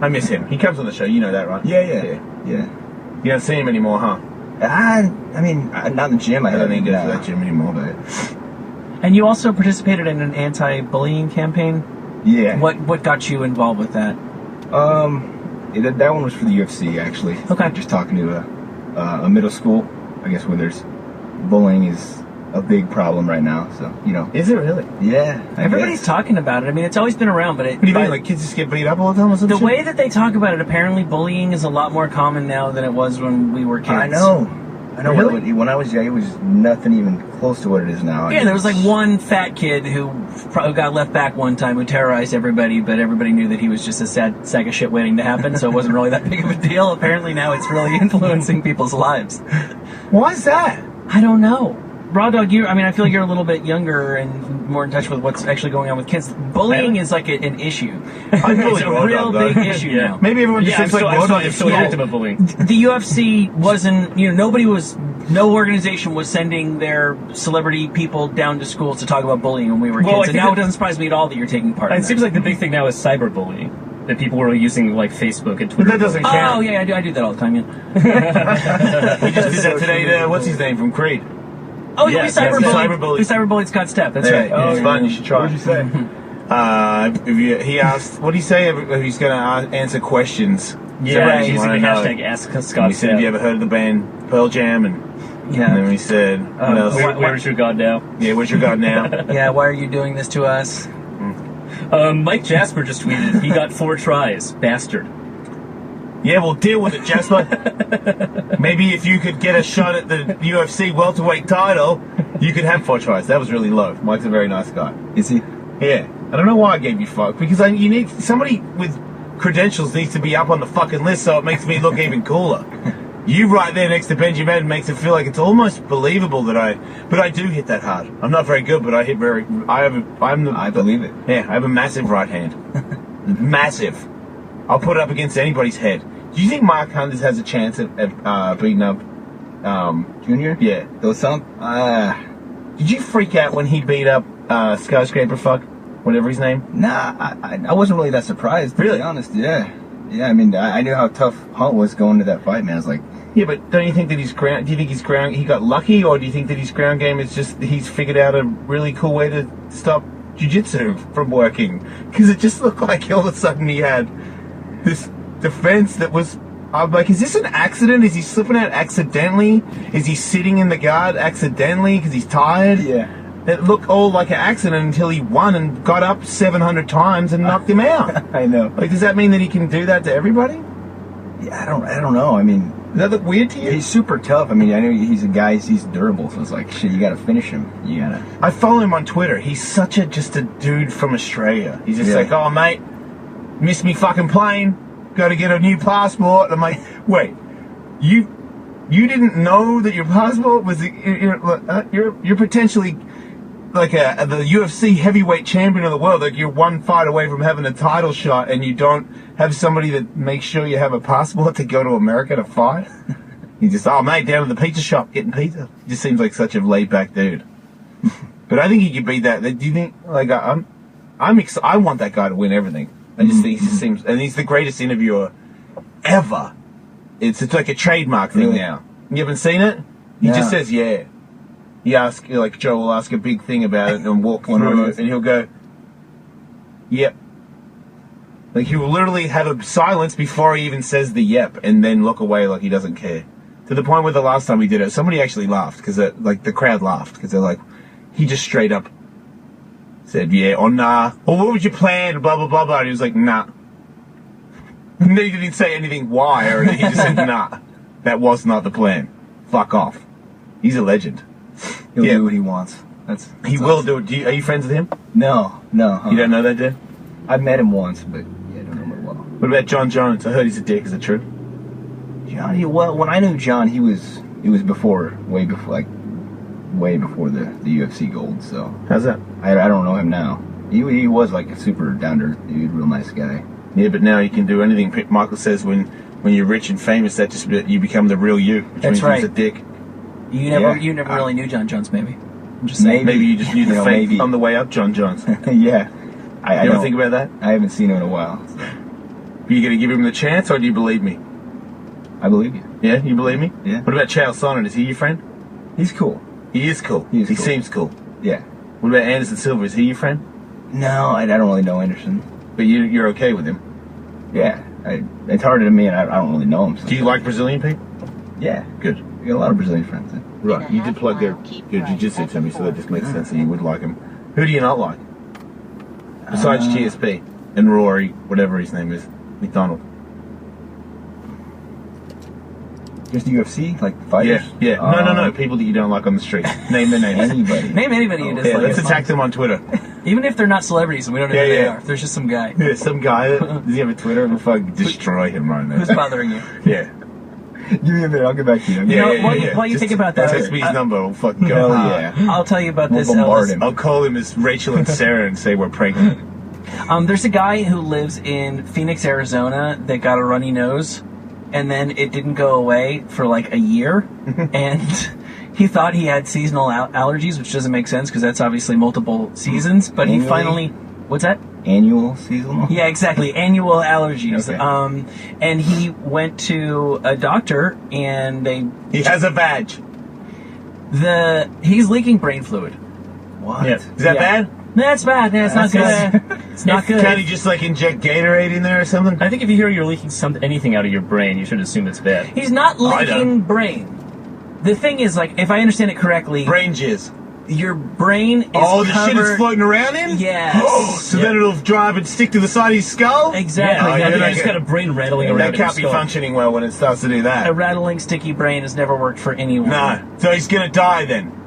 I miss him. He comes on the show, you know that, right? Yeah. You don't see him anymore, huh? I mean, not in the gym. I don't think he goes to no. that gym anymore. But And you also participated in an anti-bullying campaign. Yeah. What got you involved with that? That one was for the UFC, actually. Okay. Just talking to a middle school, I guess, where there's bullying is a big problem right now. So, Is it really? Yeah. Everybody's talking about it. I mean, it's always been around, but What do you mean? Like kids just get beat up all the time or something? the way that they talk about it, apparently bullying is a lot more common now than it was when we were kids. I know. Really? When I was young, it was nothing even close to what it is now. Yeah, there was like one fat kid who probably got left back one time who terrorized everybody, but everybody knew that he was just a sad sack of shit waiting to happen, so it wasn't really that big of a deal. Apparently now it's really influencing people's lives. Why is that? I don't know. Raw Dog, I feel like you're a little bit younger and more in touch with what's actually going on with kids. Bullying is like an issue. It's a real big issue now. Maybe everyone just thinks like I'm still victim of bullying. The UFC wasn't, no organization was sending their celebrity people down to schools to talk about bullying when we were kids. And now it doesn't surprise me at all that you're taking part in that. It seems like the big thing now is cyberbullying. That people were using like Facebook and Twitter. But that doesn't count. Oh, yeah, I do that all the time, yeah. We just did that today to, what's his name, from Creed? Oh, yeah, we cyberbullied. cyberbullied Scott Stepp, that's right. Oh, it's fun, you should try. What did you say? He asked, what did he say? He's going to answer questions. Yeah, So using the hashtag Ask Scott. He said, have you ever heard of the band Pearl Jam? And then he said, what else? Where's your God now? Yeah, where's your God now? Yeah, why are you doing this to us? Mike Jasper just tweeted, he got 4 tries. Bastard. Yeah, well, deal with it, Jasper. Maybe if you could get a shot at the UFC welterweight title, you could have 4 tries. That was really low. Mike's a very nice guy. Is he? Yeah. I don't know why I gave you fuck, because you need somebody with credentials needs to be up on the fucking list, so it makes me look even cooler. You right there next to Benjamin makes it feel like it's almost believable that but I do hit that hard. I'm not very good, but I hit I believe it. Yeah, I have a massive right hand. Massive. I'll put it up against anybody's head. Do you think Mark Hunters has a chance at beating up Junior? Yeah. Those sound. Did you freak out when he beat up Skyscraper Fuck? Whatever his name? Nah, I wasn't really that surprised, to Really? be honest. Yeah. Yeah, I mean, I knew how tough Hunt was going to that fight, man. I was like, Yeah, but don't you think that he got lucky, or do you think that his ground game is just he's figured out a really cool way to stop jiu-jitsu from working? Because it just looked like all of a sudden he had this defense that was. I'm like, is this an accident? Is he slipping out accidentally? Is he sitting in the guard accidentally because he's tired? yeah. It looked all like an accident until he won and got up 700 times and knocked him out. I know. Like, does that mean that he can do that to everybody? Yeah, I don't know. I mean, Does that look weird to you? he's super tough. I mean, I know he's a guy. He's durable, so it's like, shit, you gotta finish him. You gotta. I follow him on Twitter. He's such just a dude from Australia. He's just Yeah. like, oh, mate, missed me fucking plane. Got to get a new passport. And I'm like, wait, you didn't know that your passport was you're potentially like the UFC heavyweight champion of the world. Like, you're one fight away from having a title shot, and you don't have somebody that makes sure you have a passport to go to America to fight. He just, oh, mate, down at the pizza shop getting pizza. He just seems like such a laid back dude. But I think he could beat that. Do you think? Like, I want that guy to win everything. I just think he just seems, and he's the greatest interviewer ever. It's like a trademark thing Really? now. You haven't seen it? He No. just says, yeah. He asks, like, Joe will ask a big thing about it and walk One of through those. it, and he'll go, yep. Like, he will literally have a silence before he even says the yep, and then look away like he doesn't care. To the point where the last time we did it, somebody actually laughed, because, like, the crowd laughed, because they're like, he just straight up said, yeah, or nah, or what was your plan, blah, blah, blah, blah, and he was like, nah. And then he didn't say anything why, or anything, he just said, nah, that was not the plan. Fuck off. He's a legend. He'll Yeah. do what he wants. He will do it. Are you friends with him? No. You don't know that, dude? I've met him once, but yeah, I don't know him well. What about John Jones? I heard he's a dick. Is it true? John, well, when I knew John, it was before, way before the UFC gold. So How's that? I don't know him now. He was like a super down to earth dude, real nice guy. Yeah, but now you can do anything. Michael says when you're rich and famous, that just you become the real you. Which That's means right. he's a dick. You never really knew John Jones, maybe. I'm just saying. Maybe you just knew the You know, fake maybe. on the way up, John Jones. Yeah. I You don't don't think about that? I haven't seen him in a while. So. Are you going to give him the chance, or do you believe me? I believe you. Yeah, you believe me? Yeah. What about Chael Sonnen? Is he your friend? He's cool. He is cool. He is cool. seems cool. Yeah. What about Anderson Silva? Is he your friend? No, I don't really know Anderson. But you're okay with him? Yeah, it's harder to me, and I don't really know him. Do you like Brazilian people? Yeah, Good. I got a lot of Brazilian friends. Right. You did plug their jiu-jitsu to me, so that just makes sense that you would like him. Who do you not like? Besides GSP and Rory, whatever his name is, McDonald. Just UFC, like fighters. Yeah. No. People that you don't like on the street. Name their names. Anybody. Name anybody you dislike. Yeah, let's attack them on Twitter. Even if they're not celebrities and we don't know who they are. There's just some guy. Yeah, some guy. Does he have a Twitter? We'll fucking destroy him right now. Who's bothering you? Yeah. Give me a minute, I'll get back to you. While you think about that, Text me his number. We'll fucking go. Hell yeah. I'll tell you about We'll this. bombard Ellis. him. I'll call him as Rachel and Sarah and say we're pregnant. There's a guy who lives in Phoenix, Arizona that got a runny nose, and then it didn't go away for like a year, and he thought he had seasonal allergies, which doesn't make sense because that's obviously multiple seasons, but he finally... What's that? Annual, seasonal? Yeah, exactly. Annual allergies. Okay. And he went to a doctor, and He has a badge. he's leaking brain fluid. What? Yeah. Is that bad? That's bad. It's not good. It's not good. Can't he just like inject Gatorade in there or something? I think if you hear you're leaking anything out of your brain, you should assume it's bad. He's not I leaking don't. brain. The thing is, like, if I understand it correctly, Brain jizz. your brain is Oh, the shit is covered... floating around in? Yes. Oh, so then it'll drive and stick to the side of his skull? Exactly. Yeah, I think yeah, you just got a brain rattling around. That in your can't be skull. functioning well when it starts to do A that. rattling, sticky brain has never worked for anyone. No. So he's gonna die then.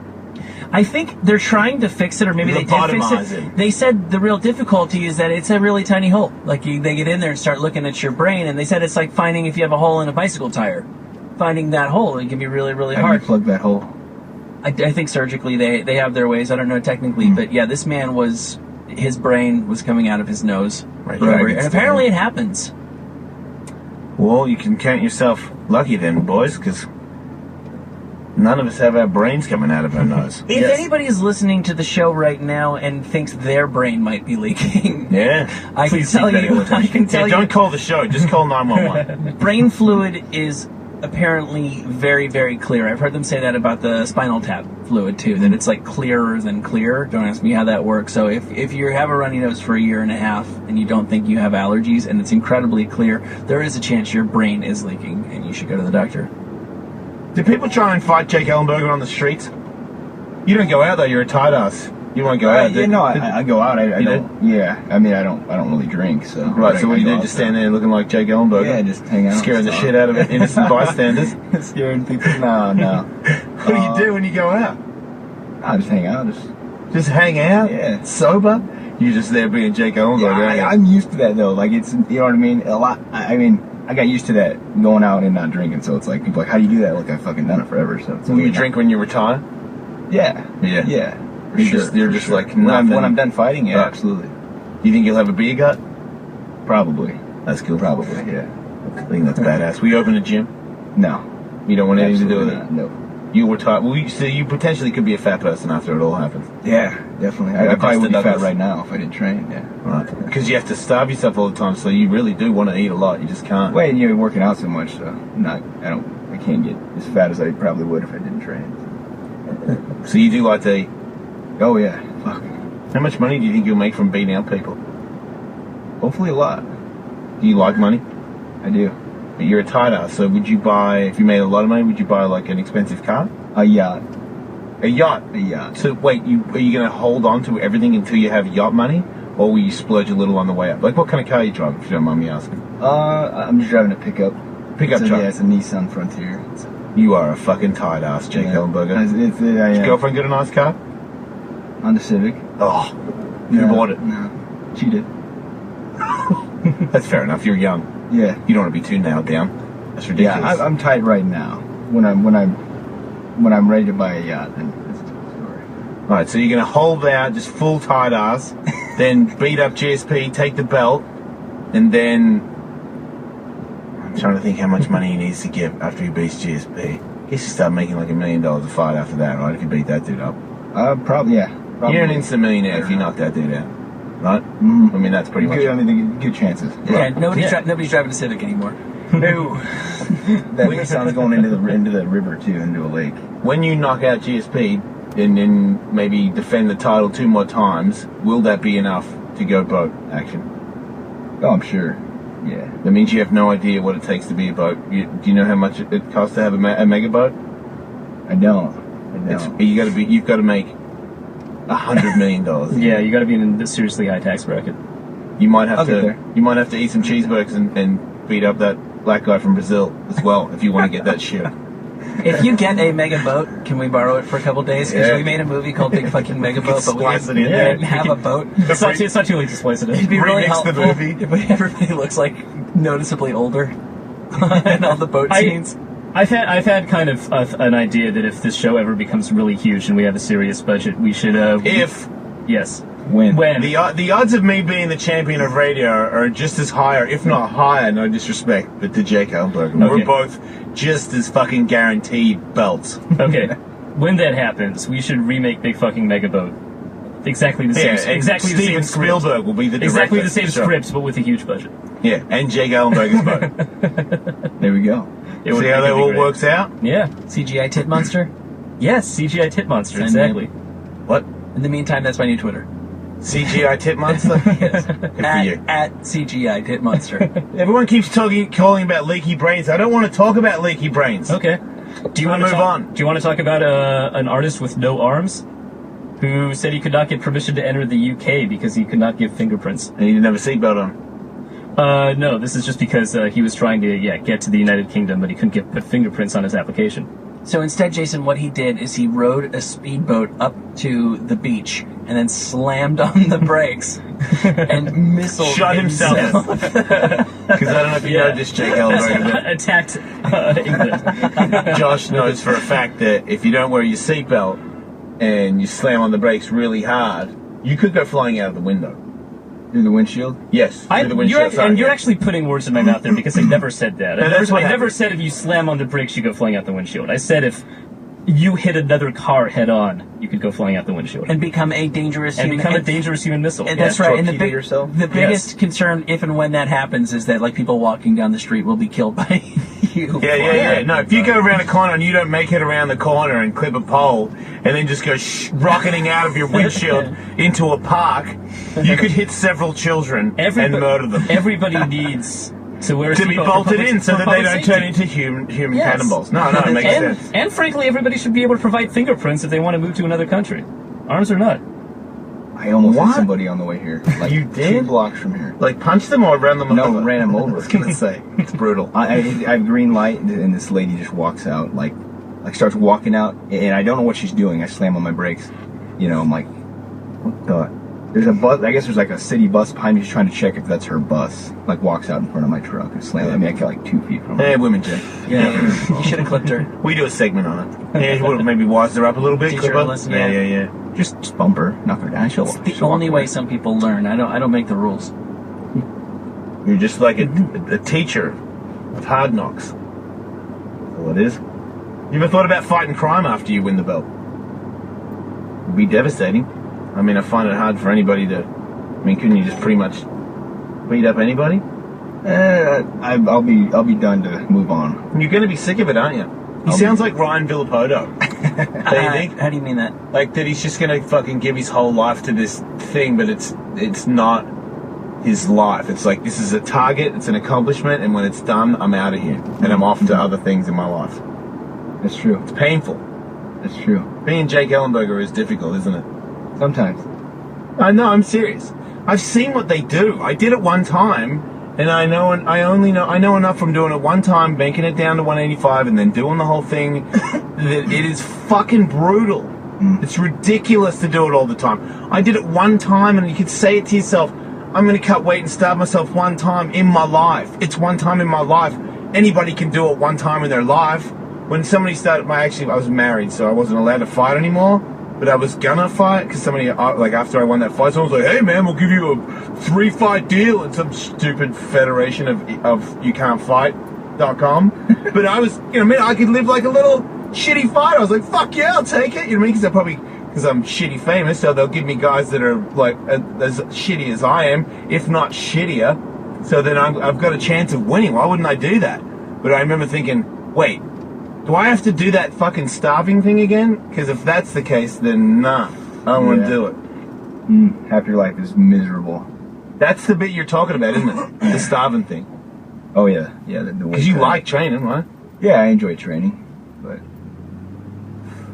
I think they're trying to fix it, or maybe they did fix Lobotomize it. him. They said the real difficulty is that it's a really tiny hole. Like, they get in there and start looking at your brain, and they said it's like finding if you have a hole in a bicycle tire. Finding that hole, it can be really, really How do hard. you plug that hole? I think surgically they have their ways. I don't know technically, but yeah, this man his brain was coming out of his nose. Right, Forever. right. And apparently it happens. Well, you can count yourself lucky then, boys, because none of us have our brains coming out of our nose. If anybody is listening to the show right now and thinks their brain might be leaking, Yeah. I can Please tell seek medical you, attention. Don't call the show, just call 911. brain fluid is apparently very, very clear. I've heard them say that about the spinal tap fluid too, that it's like clearer than clear. Don't ask me how that works. So if you have a runny nose for a year and a half and you don't think you have allergies and it's incredibly clear, there is a chance your brain is leaking and you should go to the doctor. Do people try and fight Jake Ellenberger on the streets? You don't go out though, you're a tight ass. You won't go out. Yeah, no, I go out. I You don't. Yeah, I mean, I don't really drink. So Right, so what do you do? Just stand there looking like Jake Ellenberger? Yeah, just hang out. Scaring the shit out of innocent bystanders? Scaring people? No. What do you do when you go out? I just hang out. Just hang out? Yeah. Sober? You're just there being Jake Ellenberger. aren't you? I'm used to that though. Like it's, you know what I mean. A lot. I mean, I got used to that going out and not drinking. So it's like people are like, how do you do that? Like I've fucking done it forever. So it's Will you drink when you retire? Yeah. Yeah. For sure. You're just like when nothing. I'm done fighting. Yeah, Right. absolutely. You think you'll have a beer gut? Probably. That's cool. Probably. Yeah. I think that's badass. Will you open a gym? No. You don't want anything to do with it? No. You retire. Well, you potentially could be a fat person after it all happens. Yeah, definitely. Like I probably would be Buster fat Douglas. right now if I didn't train. Yeah. Right. Because you have to starve yourself all the time, so you really do want to eat a lot. You just can't. Well, and you're working out so much, so I can't get as fat as I probably would if I didn't train. So you do like to eat. Oh yeah, fuck. How much money do you think you'll make from beating out people? Hopefully a lot. Do you like money? I do. But you're a tight ass, so would you buy, if you made a lot of money, would you buy like an expensive car? A yacht. A yacht? A yacht. So wait, are you going to hold on to everything until you have yacht money? Or will you splurge a little on the way up? Like what kind of car are you driving, if you don't mind me asking? I'm just driving a pickup. Pickup It's a- truck? Yeah, it's a Nissan Frontier. You are a fucking tight ass, Jake Ellenberger. It's Does your girlfriend get a nice car? Honda Civic. Oh, who bought it? No, she did. That's fair enough, you're young. Yeah. You don't want to be too nailed down. That's ridiculous. Yeah, I'm tight right now. When I'm ready to buy a yacht, then it's a different story. Alright, so you're going to hold out, just full tight ass, then beat up GSP, take the belt, and then... I'm trying to think how much money he needs to give after he beats GSP. He should start making like $1 million a fight after that, right? If you beat that dude up. Probably, yeah. Probably. You're an instant millionaire if you knock that dude out. Right? Mhm. I mean, that's pretty much Good, it. I mean, good chances. Yeah, nobody's driving a Civic anymore. No. That Nissan's going into the river too, into a lake. When you knock out GSP, and then maybe defend the title 2 more times, will that be enough to go boat action? Oh, I'm sure. Yeah. That means you have no idea what it takes to be a boat. Do you know how much it costs to have a mega boat? I don't. You've got to make $100 million. Yeah, you got to be in a seriously high tax bracket. You might have to eat some cheeseburgers and beat up that black guy from Brazil as well if you want to get that ship. If you get a mega boat, can we borrow it for a couple days? Because we made a movie called Big Fucking Mega Boat, but we didn't have a boat. It's not too late to splice it in. It'd be really Remix helpful the movie. if everybody looks like noticeably older in all the boat scenes. I've had kind of an idea that if this show ever becomes really huge and we have a serious budget, we should yes. When? The odds of me being the champion of radio are just as high, or if not higher, no disrespect, but to Jake Ellenberger. Okay. We're both just as fucking guaranteed belts. Okay. When that happens, we should remake Big Fucking Mega Boat. Exactly the same. Exactly the same. Steven Spielberg will be the director. Exactly the same scripts, but with a huge budget. Yeah, and Jake Ellenberger's boat. There we go. See how that all works out? Yeah. CGI Tit Monster? Yes, CGI Tit Monster, And exactly. What? In the meantime, that's my new Twitter. CGI Tit Monster? Yes. Good for you. At CGI Tit Monster. Everyone keeps calling about leaky brains. I don't want to talk about leaky brains. Okay. Do you want to move on? Do you want to talk about an artist with no arms who said he could not get permission to enter the UK because he could not give fingerprints? And he didn't have a seatbelt on. No, this is just because he was trying to get to the United Kingdom, but he couldn't put fingerprints on his application. So instead, Jason, what he did is he rode a speedboat up to the beach and then slammed on the brakes and missiled Shot himself. Because I don't know if you know this, Jake Ellenberger. Attacked England. Josh knows for a fact that if you don't wear your seatbelt and you slam on the brakes really hard, you could go flying out of the window. Through the windshield? Yes, through the windshield. You're actually putting words in my mouth there because I never said that. I never said if you slam on the brakes, you go flying out the windshield. I said if you hit another car head on, you could go flying out the windshield. And become a dangerous human missile. And that's right. And yourself? the biggest concern, if and when that happens, is that like people walking down the street will be killed by you. Yeah. No, if you go around a corner and you don't make it around the corner and clip a pole and then just go rocketing out of your windshield into a park, you could hit several children and murder them. Everybody needs to wear to be bolted in so that they don't turn into human cannibals. No, it makes sense. And frankly, everybody should be able to provide fingerprints if they want to move to another country. Arms or not. I almost hit somebody on the way here. Like you did? 2 blocks from here. Like punched them or ran them over? No, ran them over. I was going to say. It's brutal. I have green light, and this lady just walks out, like starts walking out, and I don't know what she's doing. I slam on my brakes. You know, I'm like, what the... There's a bus, I guess there's like a city bus behind me, just trying to check if that's her bus. Like walks out in front of my truck and slams. I mean, I get like 2 feet from her. Hey, women, Jay. Yeah. You should have clipped her. We do a segment on it. Yeah, you would have maybe wised her up a little bit. Teach her a lesson. Yeah. Just bump her, knock her down. It's the only way some people learn. I don't make the rules. You're just like a teacher of hard knocks. That's all it is. You ever thought about fighting crime after you win the belt? It'd be devastating. I mean, I find it hard for anybody to... I mean, couldn't you just pretty much beat up anybody? I'll be done to move on. You're going to be sick of it, aren't you? He sounds like Ryan Villapoto. Don't you think? How do you mean that? Like that he's just going to fucking give his whole life to this thing, but it's not his life. It's like, this is a target, it's an accomplishment, and when it's done, I'm out of here. And I'm off to other things in my life. That's true. It's painful. That's true. Being Jake Ellenberger is difficult, isn't it? Sometimes. I know, I'm serious. I've seen what they do. I did it one time, and I know enough from doing it one time, banking it down to 185, and then doing the whole thing, that it is fucking brutal. It's ridiculous to do it all the time. I did it one time, and you could say it to yourself, I'm going to cut weight and starve myself one time in my life. It's one time in my life. Anybody can do it one time in their life. When somebody started, I was married, so I wasn't allowed to fight anymore. But I was gonna fight because somebody, like after I won that fight, someone was like, "Hey man, we'll give you a 3-fight deal," and some stupid federation of youcan'tfight.com. But I was, I could live like a little shitty fighter. I was like, "Fuck yeah, I'll take it." You know what I mean? Because I'm shitty famous, so they'll give me guys that are like as shitty as I am, if not shittier. So then I've got a chance of winning. Why wouldn't I do that? But I remember thinking, wait. Do I have to do that fucking starving thing again? Because if that's the case, then nah, I don't want to do it. Half your life is miserable. That's the bit you're talking about, isn't it? The starving thing. Oh yeah, yeah. Because you like training, right? Yeah, I enjoy training, but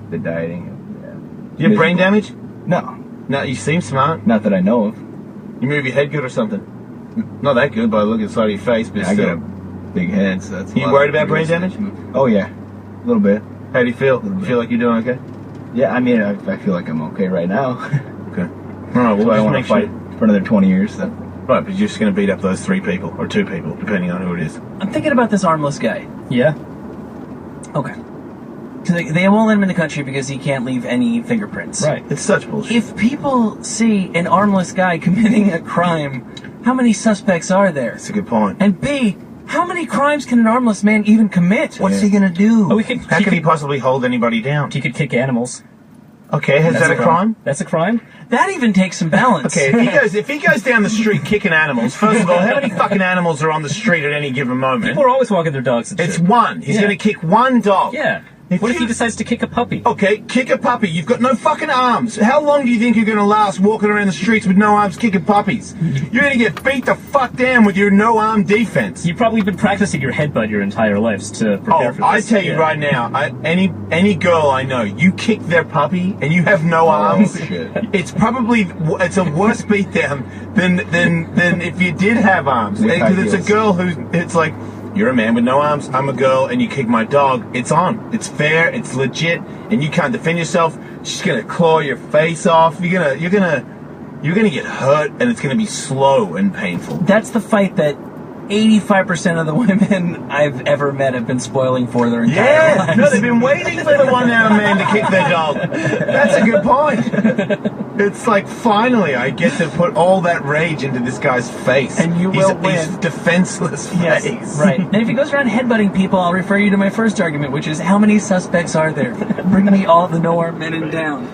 the dieting. Yeah. Do you have brain damage? No, No, you seem smart. not that I know of. You move your head good or something? Not that good by the look at the side of your face, but I got a still. big head, so that's. You worried about brain damage? Oh yeah, a little bit. How do you feel? Little You bit. feel like you're doing okay? Yeah, I mean, I feel like I'm okay right now. Okay. All right, well, So I just don't want make to sure. fight for another 20 years. So. Right, but you're just going to beat up those 3 people, or 2 people, depending on who it is. I'm thinking about this armless guy. Yeah. Okay. So they won't let him in the country because he can't leave any fingerprints. Right. It's such bullshit. If people see an armless guy committing a crime, how many suspects are there? That's a good point. And B, how many crimes can an armless man even commit? What's he going to do? Oh, How could he possibly hold anybody down? He could kick animals. Okay, is that a crime? That's a crime? That even takes some balance. Okay, if he goes down the street kicking animals, first of all, how many fucking animals are on the street at any given moment? People are always walking their dogs and It's shit. one. He's Yeah. going to kick one dog. Yeah. If What if you- he decides to kick a puppy? Okay, kick a puppy. You've got no fucking arms. How long do you think you're going to last walking around the streets with no arms kicking puppies? You're going to get beat the fuck down with your no-arm defense. You've probably been practicing your headbutt your entire lives to prepare Oh, for I this. tell you Yeah. right now, any girl I know, you kick their puppy and you have no arms. shit. It's probably it's a worse beatdown than if you did have arms. With high Because it's a heels. girl it's like, you're a man with no arms, I'm a girl, and you kick my dog. It's on. It's fair. It's legit, and you can't defend yourself. She's gonna claw your face off. You're gonna get hurt, and it's gonna be slow and painful. That's the fight that 85% of the women I've ever met have been spoiling for their entire Yeah, lives. no, they've been waiting for the one-armed man to kick their dog. That's a good point. It's like, finally, I get to put all that rage into this guy's face. And you will win. He's defenseless face. Yes, right. And if he goes around headbutting people, I'll refer you to my first argument, which is how many suspects are there? Bring me all the no-armed men in down.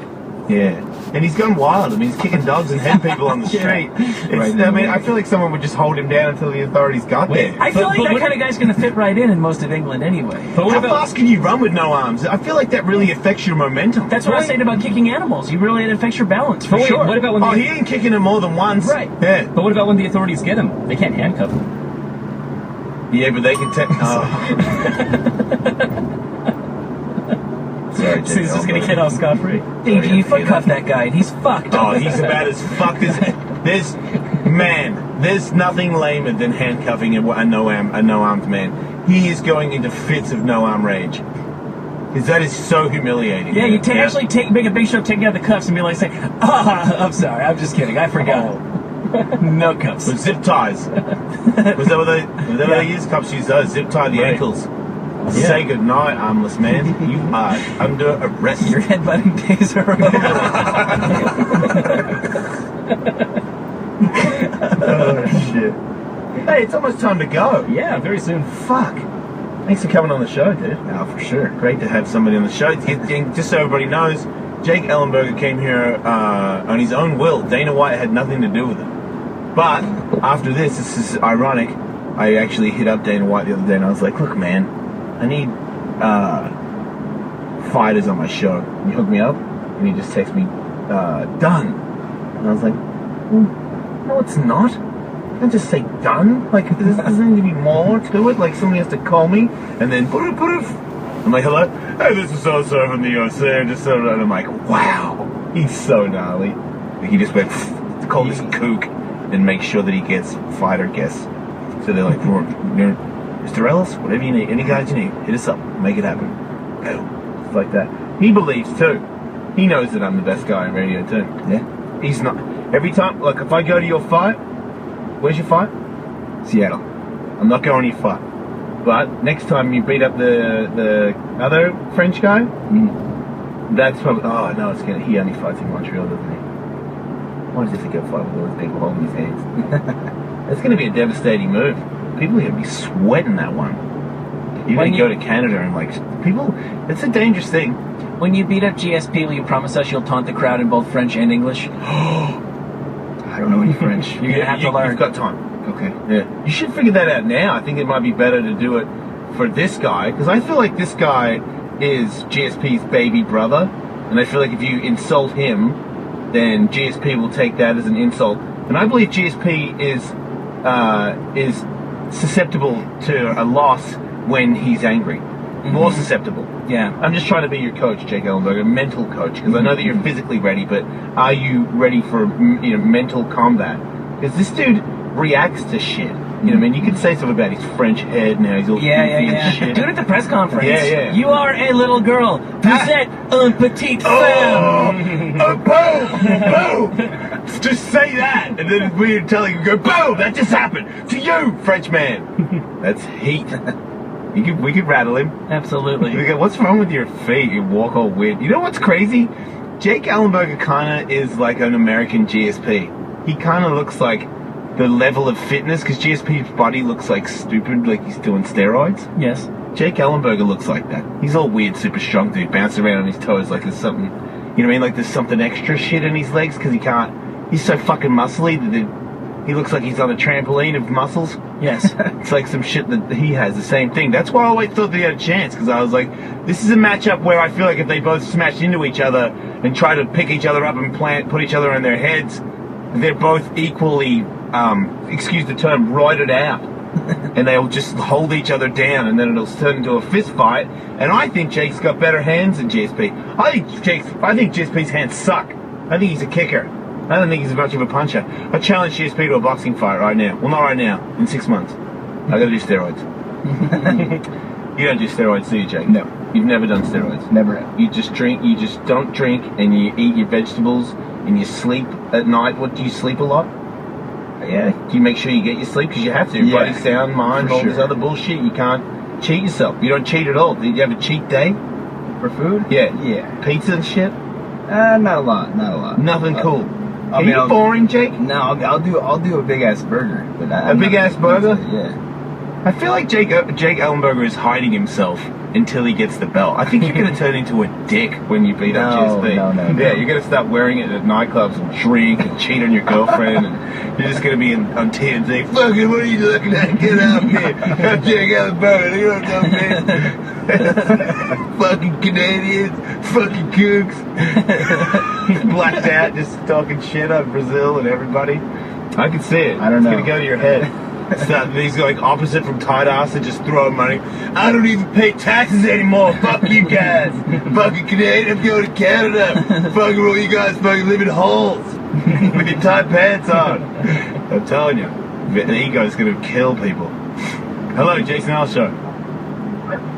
Yeah. And he's gone wild. I mean, he's kicking dogs and hitting people on the Yeah. street. I mean, I feel like someone would just hold him down until the authorities got there. I feel like but that what- kind of guy's going to fit right in most of England anyway. But what How about... fast can you run with no arms? I feel like that really affects your momentum. That's what I was saying about kicking animals. You really, it affects your balance, for But wait, sure. what about when Oh, the... he ain't kicking him more than once. Right. Yeah. But what about when the authorities get him? They can't handcuff him. Yeah, but they can take... Sorry, So he's just gonna get off scot-free. Hey, you foot cuff that guy, and he's fucked. Oh, he's about as fucked as... There's nothing lamer than handcuffing a no-armed man. He is going into fits of no-arm rage. Because that is so humiliating. Yeah, you actually make a big show of taking out the cuffs and be like, saying, I'm sorry, I'm just kidding, I forgot. No cuffs. With zip ties. Was that what they use? Cops use those. Zip tie the Right. ankles. Say goodnight, armless man. You are under arrest. Your headbutting days are over. Oh, shit. Hey, it's almost time to go. Yeah, very soon. Fuck. Thanks for coming on the show, dude. No, for sure. Great to have somebody on the show. Just so everybody knows, Jake Ellenberger came here on his own will. Dana White had nothing to do with it. But after this is ironic. I actually hit up Dana White the other day and I was like, look, man, I need fighters on my show. Can you hook me up? And he just texted me, done. And I was like, no, it's not. You can't just say done. Like, there's going to be more to it. Like, somebody has to call me and then put it. I'm like, hello? Hey, this is so-so from the USA. And I'm like, wow. He's so gnarly. Like, he just went to call this kook and make sure that he gets fighter guests. So they're like, Mr. Ellis, whatever you need, any guys you need, hit us up, make it happen. Boom. It's like that. He believes too. He knows that I'm the best guy on radio too. Yeah. He's not. Every time, like, if I go to your fight, where's your fight? Seattle. I'm not going to your fight. But next time you beat up the other French guy, that's probably. Oh no, he only fights in Montreal, doesn't he? Why does he think he'll fight with all those people holding his hands? It's going to be a devastating move. People are going to be sweating that one. You're going to go to Canada and, like, people... It's a dangerous thing. When you beat up GSP, will you promise us you'll taunt the crowd in both French and English? I don't know any French. You're going to have to learn. You've got time. Okay. Yeah. You should figure that out now. I think it might be better to do it for this guy, because I feel like this guy is GSP's baby brother, and I feel like if you insult him, then GSP will take that as an insult. And I believe GSP is susceptible to a loss when he's angry. More susceptible. Yeah. I'm just trying to be your coach, Jake Ellenberger, mental coach, because I know that you're physically ready, but are you ready for mental combat? Because this dude reacts to shit. You know what I mean? You could say something about his French head and how he's all goofy and shit. Do it at the press conference. Yeah. You are a little girl. Vous êtes une petite femme. Boom! Just say that, and then we're telling you, go, boom! That just happened to you, French man. That's heat. We could rattle him. Absolutely. We go, what's wrong with your feet? You walk all weird. You know what's crazy? Jake Ellenberger kind of is like an American GSP. He kind of looks like the level of fitness, because GSP's body looks like stupid, like he's doing steroids. Yes. Jake Ellenberger looks like that. He's all weird, super strong dude, bouncing around on his toes like there's something, you know what I mean? Like there's something extra shit in his legs, because he's so fucking muscly that he looks like he's on a trampoline of muscles. Yes. It's like some shit that he has, the same thing. That's why I always thought they had a chance, because I was like, this is a matchup where I feel like if they both smash into each other and try to pick each other up and put each other on their heads, they're both equally, excuse the term, roided out. And they'll just hold each other down, and then it'll turn into a fist fight. And I think Jake's got better hands than GSP. I think GSP's hands suck. I think he's a kicker. I don't think he's much of a puncher. I challenge GSP to a boxing fight right now. Well, not right now. In 6 months. I gotta do steroids. You don't do steroids, do you, Jake? No. You've never done steroids? Never have. You just drink, you just don't drink, and you eat your vegetables, and you sleep at night. What, do you sleep a lot? Yeah. Do you make sure you get your sleep? Because you have to. Your body's sound, mind, all this other bullshit. You can't cheat yourself. You don't cheat at all. Do you have a cheat day? For food? Yeah. Yeah. Pizza and shit? Not a lot. Nothing cool. I mean, Are you boring, Jake? No, I'll do a big ass burger. But A big ass burger? Yeah. I feel like Jake Ellenberger is hiding himself until he gets the belt. I think you're going to turn into a dick when you beat up GSP. No. Yeah, you're going to start wearing it at nightclubs and drink and cheat on your girlfriend, and you're just going to be on TNT. Fucking, what are you looking at? Get out here. I'm Jake Ellenberger. You don't know me. Fucking Canadians. Fucking kooks. Blacked out, just talking shit on Brazil and everybody. I can see it. I don't know. It's going to go to your head. It's not, he's like opposite from tight ass and just throwing money. I don't even pay taxes anymore. Fuck you guys. Fucking Canadian, go to Canada. Fucking all you guys fucking live in holes with your tight pants on. I'm telling you, the ego is going to kill people. Hello, Jason Ellis Show.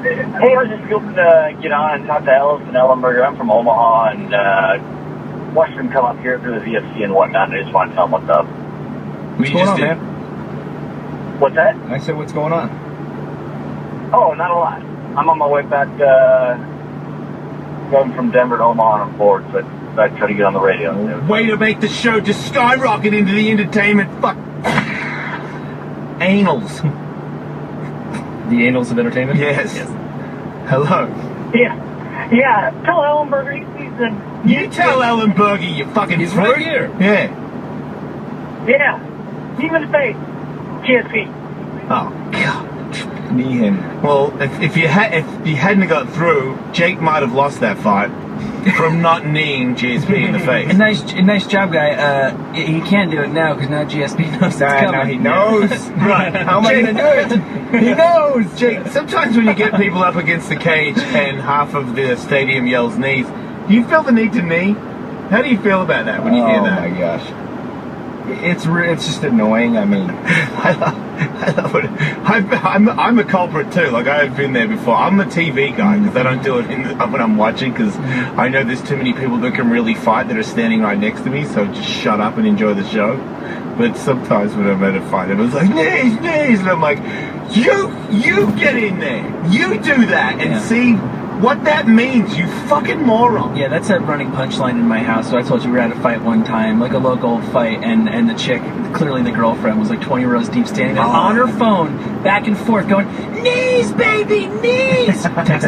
Hey, I was just hoping to get on and talk to Ellis and Ellenberger. I'm from Omaha and watched them come up here through the VFC and whatnot, and I just want to tell them what's up. What's going on, man? What's that? I said, what's going on? Oh, not a lot. I'm on my way back, going from Denver to Omaha on board, so I try to get on the radio. Way to make the show just skyrocket into the entertainment. Fuck. Anals. The Annals of Entertainment? Yes. Hello. Yeah. Tell Ellenberger he's You tell Ellenberger, you fucking He's freak. right here. Yeah. He's in the face. GSP. Oh God. Knee him. Well, if you hadn't got through, Jake might have lost that fight from not kneeing GSP in the face. Nice job, guy. He can't do it now because now GSP knows it's coming. Now he knows. Right. How am I going to do it? He knows. Jake, sometimes when you get people up against the cage and half of the stadium yells knees, do you feel the need to knee? How do you feel about that when you hear that? Oh my gosh. It's just annoying. I mean, I love it. I'm a culprit too. Like, I've been there before. I'm the TV guy because I don't do it when I'm watching, because I know there's too many people that can really fight that are standing right next to me. So just shut up and enjoy the show. But sometimes when I'm at a fight, everyone's like knees, and I'm like, you get in there, you do that, and see what that means, you fucking moron. Yeah, that's a running punchline in my house. So I told you we were at a fight one time, like a local fight, and the chick, clearly the girlfriend, was like 20 rows deep, standing there on her phone, back and forth, going, knees, baby, knees. Text.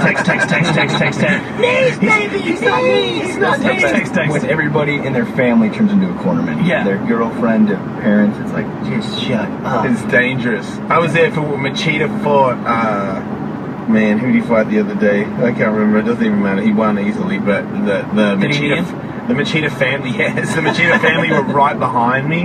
Knees, baby, knees. Text. When everybody in their family turns into a cornerman. Yeah. Their girlfriend, their parents, it's like, just shut up. It's dangerous. I was there for Machida fought man, who did he fight the other day? I can't remember. It doesn't even matter. He won easily, but the Machida family, yes, the Machida family were right behind me,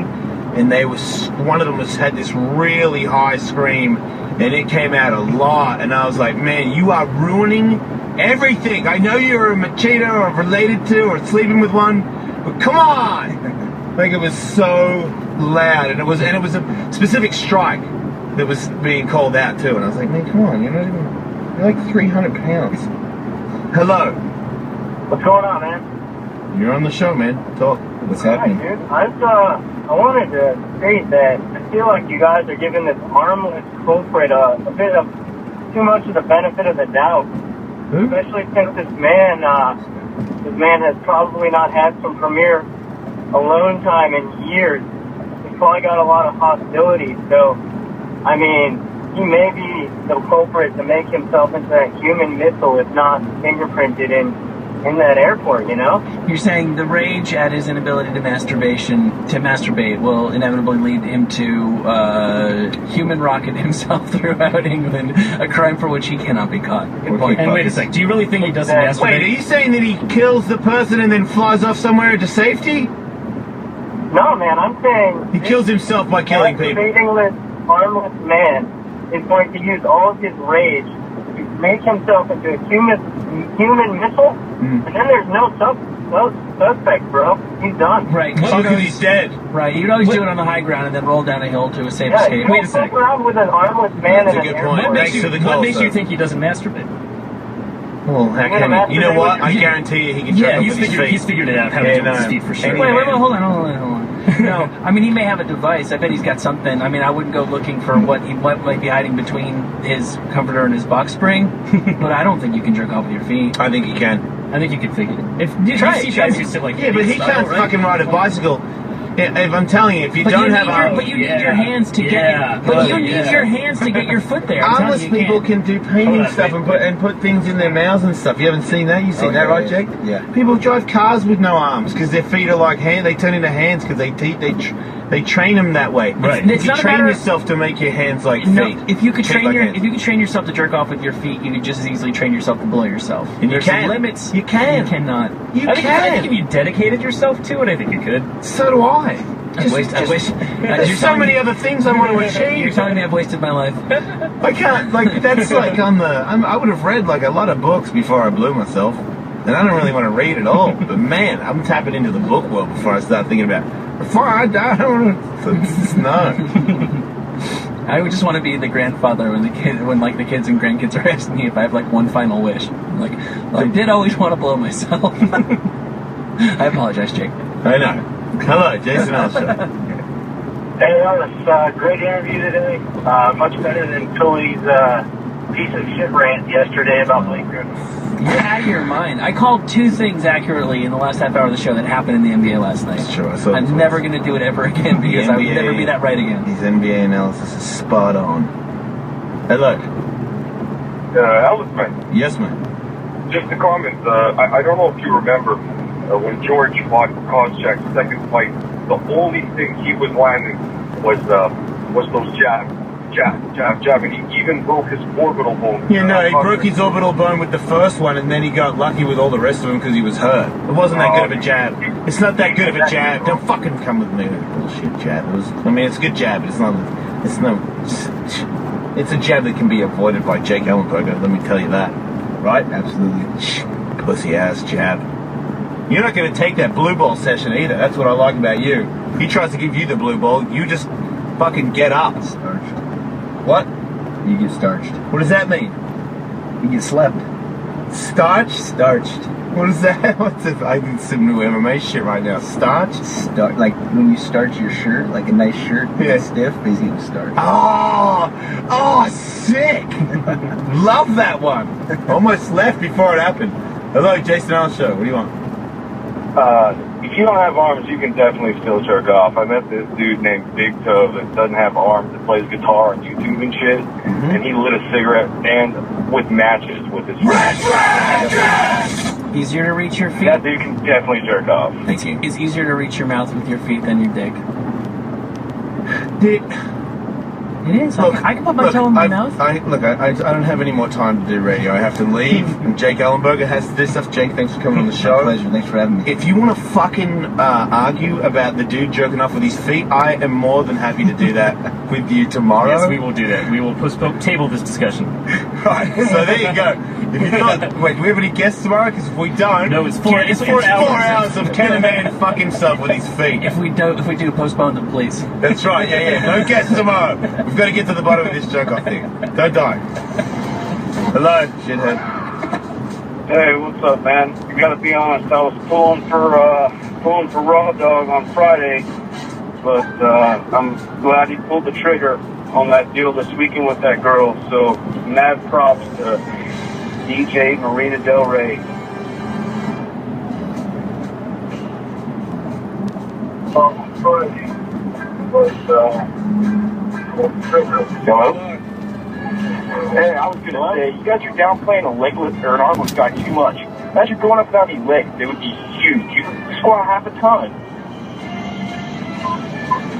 and they was one of them had this really high scream, and it came out a lot, and I was like, man, you are ruining everything. I know you're a Machida or related to or sleeping with one, but come on! Like, it was so loud, and it was a specific strike that was being called out too, and I was like, man, come on, you're like 300 pounds. Hello. What's going on, man? You're on the show, man. Talk. What's happening? Hi, dude. I wanted to state that I feel like you guys are giving this armless culprit a bit of too much of the benefit of the doubt. Who? Especially since this man has probably not had some premier alone time in years. He's probably got a lot of hostility. So, I mean, he may be the culprit to make himself into that human missile, if not fingerprinted in that airport, you know? You're saying the rage at his inability to masturbate will inevitably lead him to human rocket himself throughout England, a crime for which he cannot be caught. Good point. And wait a sec, do you really think he doesn't masturbate? Wait, are you saying that he kills the person and then flies off somewhere to safety? No, man, I'm saying... He kills himself by killing people. This harmless man is going to use all of his rage to make himself into a human missile, and then there's no suspect, bro. He's done. Right. Because he's dead. Right. You'd always do it on the high ground and then roll down a hill to a safe Yeah, escape. you Wait a sec. don't around with an armless man That's in a an good point. airport. What makes you think he doesn't masturbate? Well, how can he? You know what? I guarantee you he can jerk Yeah, off with his feet. he's figured it out how to do it with his feet for sure. Wait, hold on. No, I mean, he may have a device. I bet he's got something. I mean, I wouldn't go looking for what might be hiding between his comforter and his box spring, but I don't think you can jerk off with your feet. I think he can. I think you can figure it. If you Try see it. guys who sit like Yeah, but he style, can't right? fucking ride a bicycle. If I'm telling you, if you But don't you have need arms, but you need your hands to Yeah. get. But you Oh, need yeah. your hands to get your foot there. I'm armless telling you, people can't. can do painting Hold on, stuff and put things in their mouths and stuff. You haven't seen that? You've seen that, right, Jake? Yeah. People drive cars with no arms because their feet are like hands. They turn into hands because they train them that way. Right. If It's you not a train matter of- yourself to make your hands like No, feet. if you could Feet train like if hands. you could train yourself to jerk off with your feet, you could just as easily train yourself to blow yourself. And you There's can. limits. You can. You cannot. You I think if can. you dedicated yourself to it, I think you could. So do I. I wish. There's so many other things I want to achieve. You're telling me I've wasted my life. I can't, like, that's like on the, I would have read like a lot of books before I blew myself, and I don't really want to read at all, but man, I'm tapping into the book world before I start thinking about, before I die, I don't want to, no. I would just want to be the grandfather when the kids and grandkids are asking me if I have like one final wish. I'm like, well, I did always want to blow myself. I apologize, Jake. I know. Hello, Jason Ellis. Hey, Ellis, great interview today. Much better than Tully's piece of shit rant yesterday about Blake Griffin. You're out of your mind. I called two things accurately in the last half hour of the show that happened in the NBA last night. That's true. I saw I'm never going to do it ever again because I would never be that right again. His NBA analysis is spot on. Hello. Ellis, man, Yes, man. just a comment. I don't know if you remember when George fought Koscheck's second fight, the only thing he was landing was those jabs, and he even broke his orbital bone. Yeah, no, he broke his orbital bone with the first one, and then he got lucky with all the rest of them because he was hurt. It wasn't that good of a jab. It's not that good of a jab. Don't fucking come with me with a bullshit jab. It's a good jab, but it's a jab that can be avoided by Jake Ellenberger, let me tell you that. Right? Absolutely. Pussy ass jab. You're not going to take that blue ball session either. That's what I like about you. He tries to give you the blue ball, you just fucking get up. Starched. What? You get starched. What does that mean? You get slept. Starch? Starched. What is that? What's it? I need some new MMA shit right now. Starch? Like when you starch your shirt, like a nice shirt, Yeah. it's stiff, he's getting starched. Oh, sick! Love that one. Almost left before it happened. Hello, Jason Ellis Show. What do you want? If you don't have arms, you can definitely still jerk off. I met this dude named Big Toe that doesn't have arms, that plays guitar on YouTube and shit, and he lit a cigarette stand with matches with his friends. Easier to reach your feet. That dude can definitely jerk off. Thank you. It's easier to reach your mouth with your feet than your dick. It is. I can put my toe in my mouth. I don't have any more time to do radio. I have to leave. And Jake Ellenberger has to do stuff. Jake, thanks for coming on the show. My pleasure. Thanks for having me. If you want to fucking argue about the dude jerking off with his feet, I am more than happy to do that with you tomorrow. Yes, we will do that. We will table this discussion. Right, so there you go. If you thought, wait, do we have any guests tomorrow? Because if we don't, No, it's 4 hours of Can a Man fuck himself with his feet. If we do, postpone them, please. That's right, yeah. No guests tomorrow. We've got to get to the bottom of this jerk-off thing. Don't die. Hello, shithead. Hey, what's up, man? You gotta be honest, I was pulling for Raw Dog on Friday, but I'm glad he pulled the trigger on that deal this weekend with that girl. So, mad props to DJ Marina Del Rey. Friday, but pulled the trigger. Hello? Hey, I was gonna say, you guys are downplaying a legless or an armless guy too much. Imagine going up without any legs. They would be huge. You could squat half a ton.